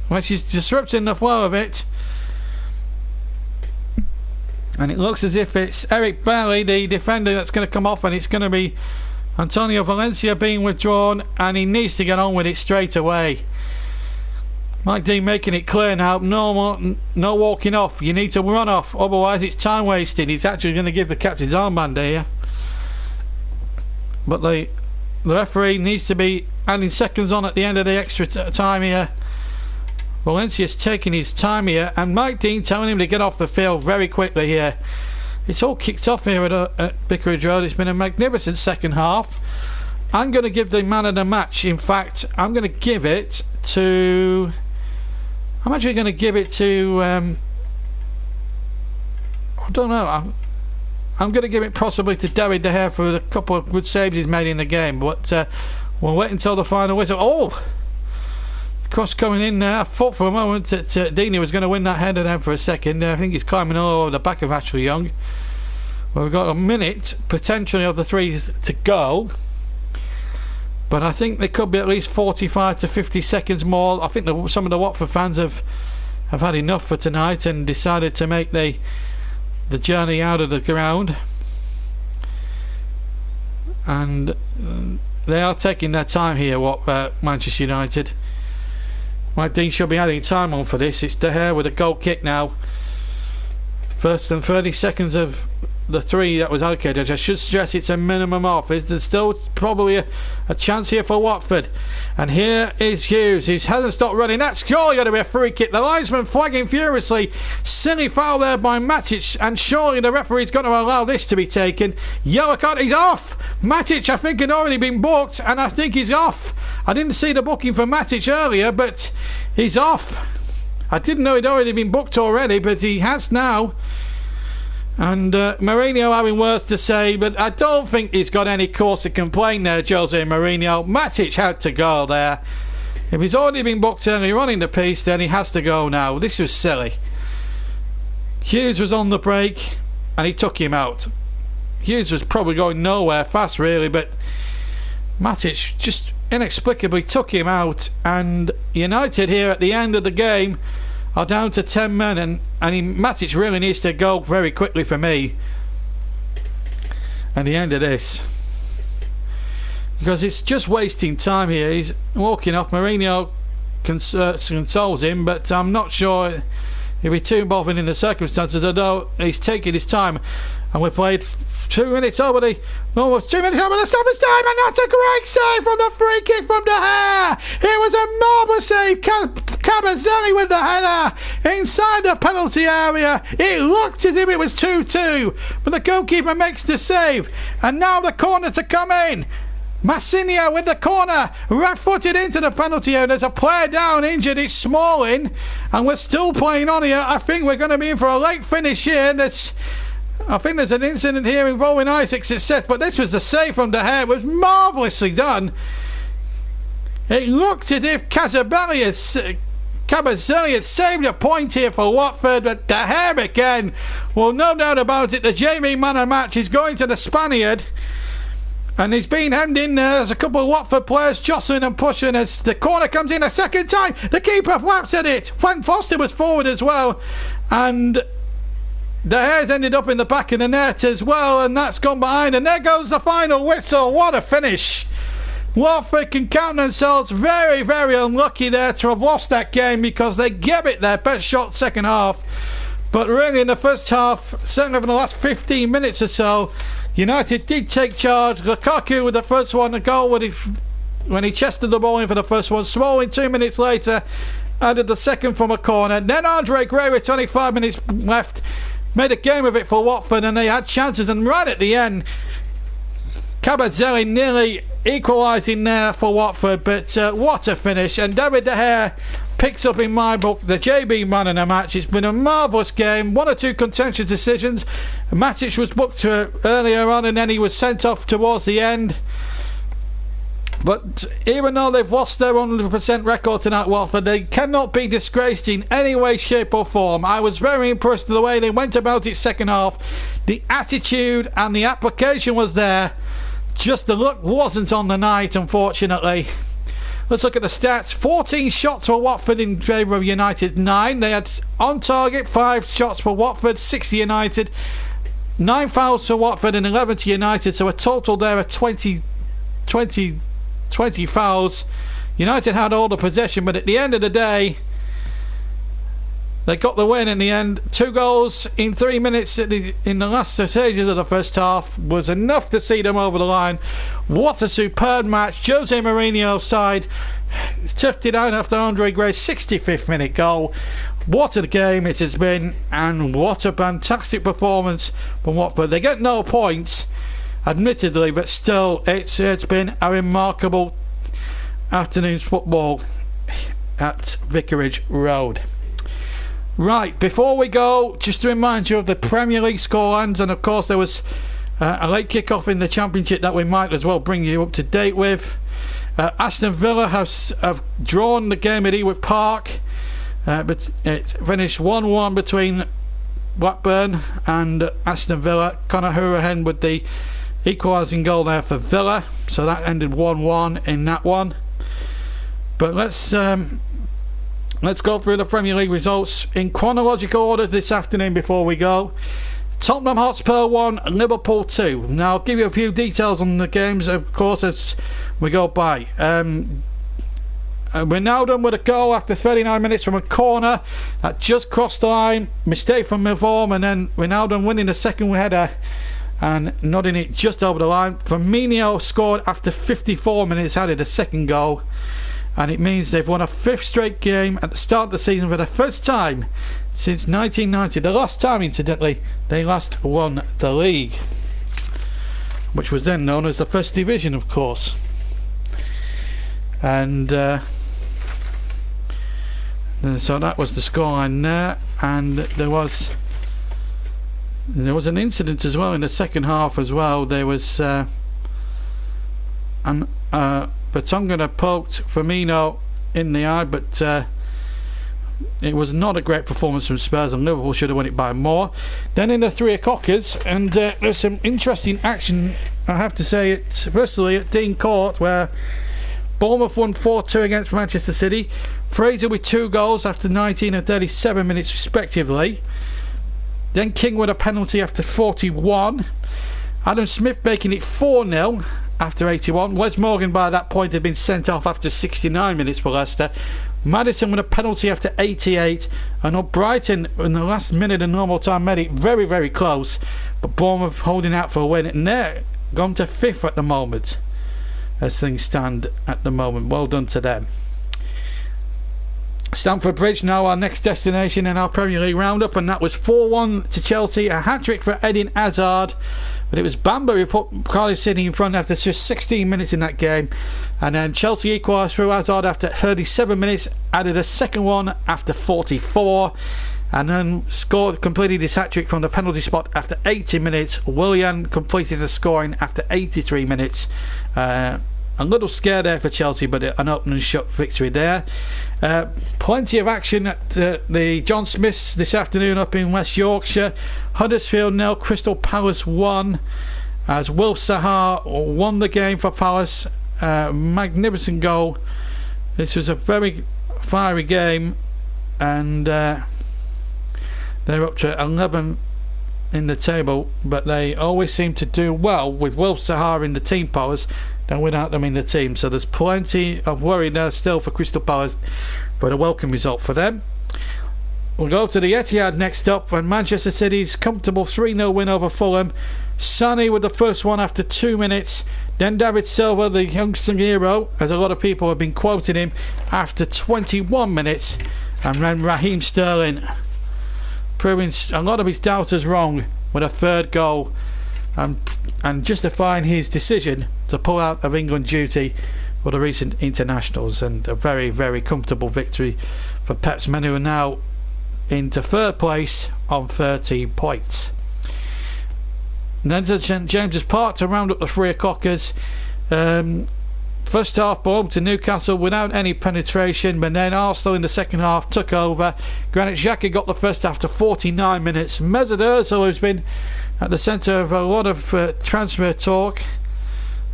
which is disrupting the flow of it. And it looks as if it's Eric Bailey, the defender, that's going to come off, and it's going to be Antonio Valencia being withdrawn, and he needs to get on with it straight away. Mike Dean making it clear now, no walking off. You need to run off, otherwise it's time wasted. He's actually going to give the captain's armband here. But the referee needs to be adding seconds on at the end of the extra time here. Valencia's taking his time here, and Mike Dean telling him to get off the field very quickly here. It's all kicked off here at Vicarage Road. It's been a magnificent second half. I'm going to give the man of the match. In fact, I'm going to give it to... I'm actually going to give it to... I don't know. I'm going to give it possibly to David De Gea for a couple of good saves he's made in the game. But we'll wait until the final whistle. Oh! Cross coming in there. I thought for a moment that Deeney was going to win that header then for a second. I think he's climbing all over the back of Ashley Young. Well, we've got a minute potentially of the 3 to go, but I think there could be at least 45 to 50 seconds more. I think some of the Watford fans have had enough for tonight and decided to make the journey out of the ground, and they are taking their time here. Manchester United. Mike Dean should be adding time on for this. It's De Gea with a goal kick now. First and 30 seconds of the 3 that was allocated. I should stress it's a minimum off. There's still probably a chance here for Watford. And here is Hughes, who hasn't stopped running. That's surely going to be a free kick. The linesman flagging furiously. Silly foul there by Matic, and surely the referee's going to allow this to be taken. Yellow card. He's off. Matic, I think, had already been booked, and I think he's off. I didn't see the booking for Matic earlier, but he's off. I didn't know he'd already been booked already, but he has now. And Mourinho having words to say, but I don't think he's got any cause to complain there, Jose Mourinho. Matic had to go there. If he's already been booked earlier on in the piece, then he has to go now. This was silly. Hughes was on the break, and he took him out. Hughes was probably going nowhere fast, really, but Matic just inexplicably took him out, and United here at the end of the game are down to 10 men, and Matic really needs to go very quickly for me at the end of this, because it's just wasting time here. He's walking off. Mourinho consoles him, but I'm not sure he'll be too bothered in the circumstances, although he's taking his time. And we played 2 minutes over the... almost 2 minutes over the stoppage time, and that's a great save from the free kick from De Gea. It was a marvellous save. Cabazelli with the header inside the penalty area. It looked as if it was 2-2, but the goalkeeper makes the save. And now the corner to come in. Massinha with the corner, right-footed into the penalty area. There's a player down injured. It's Smalling, and we're still playing on here. I think we're going to be in for a late finish here. I think there's an incident here involving Isaacs, it's said, but this was the save from De Gea. It was marvellously done. It looked as if Cabazelli had saved a point here for Watford, but De Gea again. Well, no doubt about it, the JV man of match is going to the Spaniard, and he's been hemmed in there. There's a couple of Watford players jostling and pushing as the corner comes in a second time. The keeper flaps at it. Frank Foster was forward as well, and De Gea's ended up in the back of the net as well, and that's gone behind, and there goes the final whistle. What a finish. Watford can count themselves very, very unlucky there to have lost that game, because they gave it their best shot second half. But really in the first half, certainly over the last 15 minutes or so, United did take charge. Lukaku with the first one, a goal when he chested the ball in for the first one. Smalling 2 minutes later added the second from a corner. Then Andre Gray with 25 minutes left made a game of it for Watford, and they had chances, and right at the end Cabazelli nearly equalising there for Watford. But what a finish, and David De Gea picks up in my book the JB man in the match. It's been a marvellous game. 1 or 2 contentious decisions. Matic was booked earlier on, and then he was sent off towards the end. But even though they've lost their 100% record tonight, Watford, they cannot be disgraced in any way, shape or form. I was very impressed with the way they went about it second half. The attitude and the application was there. Just the luck wasn't on the night, unfortunately. Let's look at the stats. 14 shots for Watford in favour of United, 9. They had on target 5 shots for Watford, 6 to United. 9 fouls for Watford and 11 to United, so a total there of 20 fouls. United had all the possession, but at the end of the day, they got the win in the end. 2 goals in 3 minutes in the last stages of the first half was enough to see them over the line. What a superb match. Jose Mourinho's side toughed it out after Andre Gray's 65th minute goal. What a game it has been, and what a fantastic performance from Watford. They get no points, admittedly, but still it's been a remarkable afternoon's football at Vicarage Road. Right, before we go, just to remind you of the Premier League scorelines, and of course there was a late kick-off in the Championship that we might as well bring you up to date with. Aston Villa have drawn the game at Ewood Park, but it finished 1-1 between Blackburn and Aston Villa. Conor Hourihane with the equalising goal there for Villa, so that ended 1-1 in that one. But let's go through the Premier League results in chronological order this afternoon before we go. Tottenham Hotspur 1, Liverpool 2. Now I'll give you a few details on the games, of course, as we go by. We're now done with a goal after 39 minutes from a corner that just crossed the line. Mistake from Milvorm, and then Ronaldo winning the second header and nodding it just over the line. Firmino scored after 54 minutes, added a second goal, and it means they've won a 5th straight game at the start of the season for the first time since 1990. The last time, incidentally, they last won the league, which was then known as the First Division, of course. And so that was the scoreline there, and there was an incident as well in the second half as well. There was Vertonghen poked Firmino in the eye, but it was not a great performance from Spurs, and Liverpool should have won it by more. Then in the 3 o'clockers, and there's some interesting action, I have to say. It's firstly at Dean Court, where Bournemouth won 4-2 against Manchester City. Fraser with 2 goals after 19 and 37 minutes respectively. Then King with a penalty after 41. Adam Smith making it 4-0 after 81. Wes Morgan by that point had been sent off after 69 minutes for Leicester. Maddison with a penalty after 88. And Brighton in the last minute of normal time made it very, very close. But Bournemouth holding out for a win, and they're gone to 5th at the moment as things stand at the moment. Well done to them. Stamford Bridge now our next destination in our Premier League roundup, and that was 4-1 to Chelsea. A hat-trick for Eden Hazard, but it was Bamba who put Cardiff City in front after just 16 minutes in that game, and then Chelsea equalised through Hazard after 37 minutes, added a second one after 44, and then completed his hat-trick from the penalty spot after 80 minutes. Willian completed the scoring after 83 minutes. A little scare there for Chelsea, but an open and shut victory there. Plenty of action at the John Smiths this afternoon up in West Yorkshire. Huddersfield 0, Crystal Palace 1, as Will Sahar won the game for Palace. Magnificent goal. This was a very fiery game, and they're up to 11 in the table, but they always seem to do well with Will Sahar in the team powers than without them in the team. So there's plenty of worry there still for Crystal Palace, but a welcome result for them. We'll go to the Etihad next up, and Manchester City's comfortable 3-0 win over Fulham. Sané with the first one after 2 minutes. Then David Silva, the youngster hero, as a lot of people have been quoting him, after 21 minutes. And then Raheem Sterling proving a lot of his doubters wrong with a third goal, and justifying his decision to pull out of England duty for the recent internationals. And a very, very comfortable victory for Pep's men, who are now into 3rd place on 30 points. And then to St James's Park to round up the 3 o'clockers. First half ball to Newcastle without any penetration, but then Arsenal in the second half took over. Granit Xhaka got the first after 49 minutes. Mesut Ozil has been at the centre of a lot of transfer talk,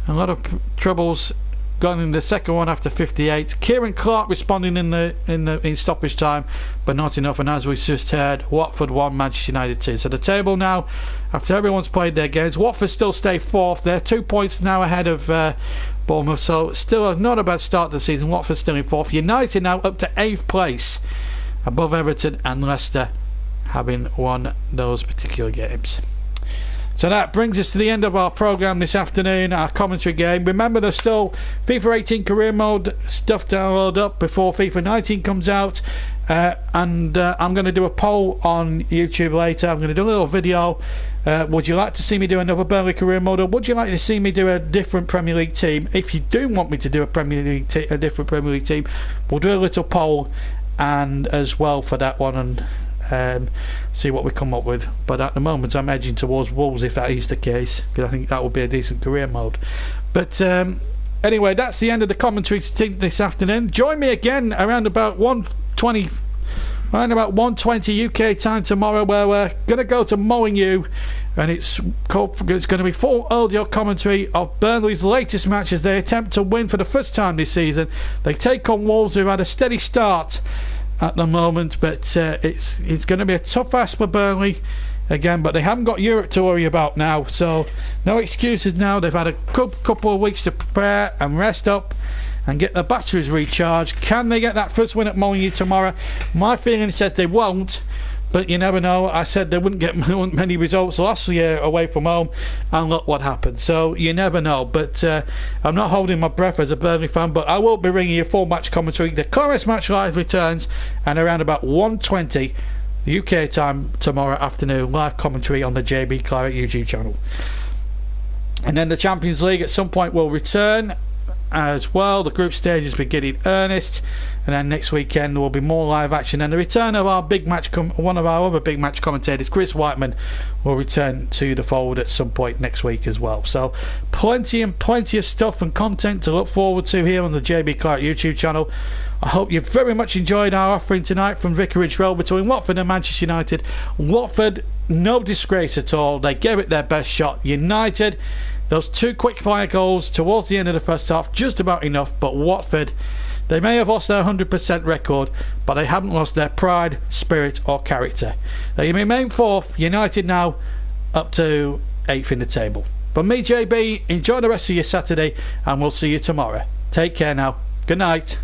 a lot of troubles gone in the second one after 58. Kieran Clark responding in stoppage time, but not enough. And as we've just heard, Watford 1, Manchester United 2. So the table now, after everyone's played their games, Watford still stay 4th. They're 2 points now ahead of Bournemouth, so still not a bad start to the season. Watford still in 4th. United now up to 8th place, above Everton and Leicester, having won those particular games. So that brings us to the end of our programme this afternoon, our commentary game. Remember, there's still FIFA 18 career mode stuff download up before FIFA 19 comes out. And I'm going to do a poll on YouTube later. I'm going to do a little video. Would you like to see me do another Burnley career mode, or would you like to see me do a different Premier League team? If you do want me to do a different Premier League team, we'll do a little poll and as well for that one, and see what we come up with. But at the moment I'm edging towards Wolves, if that is the case, because I think that would be a decent career mode. But anyway, that's the end of the commentary this afternoon. Join me again around about 1:20 UK time tomorrow, where we're going to go to Molineux, and it's going to be full audio commentary of Burnley's latest match as they attempt to win for the first time this season. They take on Wolves, who've had a steady start at the moment, but it's going to be a tough ask for Burnley again, but they haven't got Europe to worry about now, so no excuses now. They've had a couple of weeks to prepare and rest up and get their batteries recharged. Can they get that first win at Molineux tomorrow? My feeling says they won't, but you never know. I said they wouldn't get many results last year away from home, and look what happened. So you never know. But I'm not holding my breath as a Burnley fan, but I will be bringing you full match commentary. The Chorus Match Live returns, and around about 1:20 UK time tomorrow afternoon, live commentary on the JB Claret YouTube channel. And then the Champions League at some point will return as well. The group stages begin in earnest, and then next weekend there will be more live action, and the return of our big match one of our other big match commentators, Chris Whiteman, will return to the fold at some point next week as well. So plenty of stuff and content to look forward to here on the JB Clark YouTube channel. I hope you very much enjoyed our offering tonight from Vicarage Road between Watford and Manchester United. Watford, no disgrace at all. They gave it their best shot. United, those 2 quick fire goals towards the end of the first half, just about enough. But Watford, they may have lost their 100% record, but they haven't lost their pride, spirit or character. They remain 4th. United now up to 8th in the table. From me, JB, enjoy the rest of your Saturday, and we'll see you tomorrow. Take care now. Good night.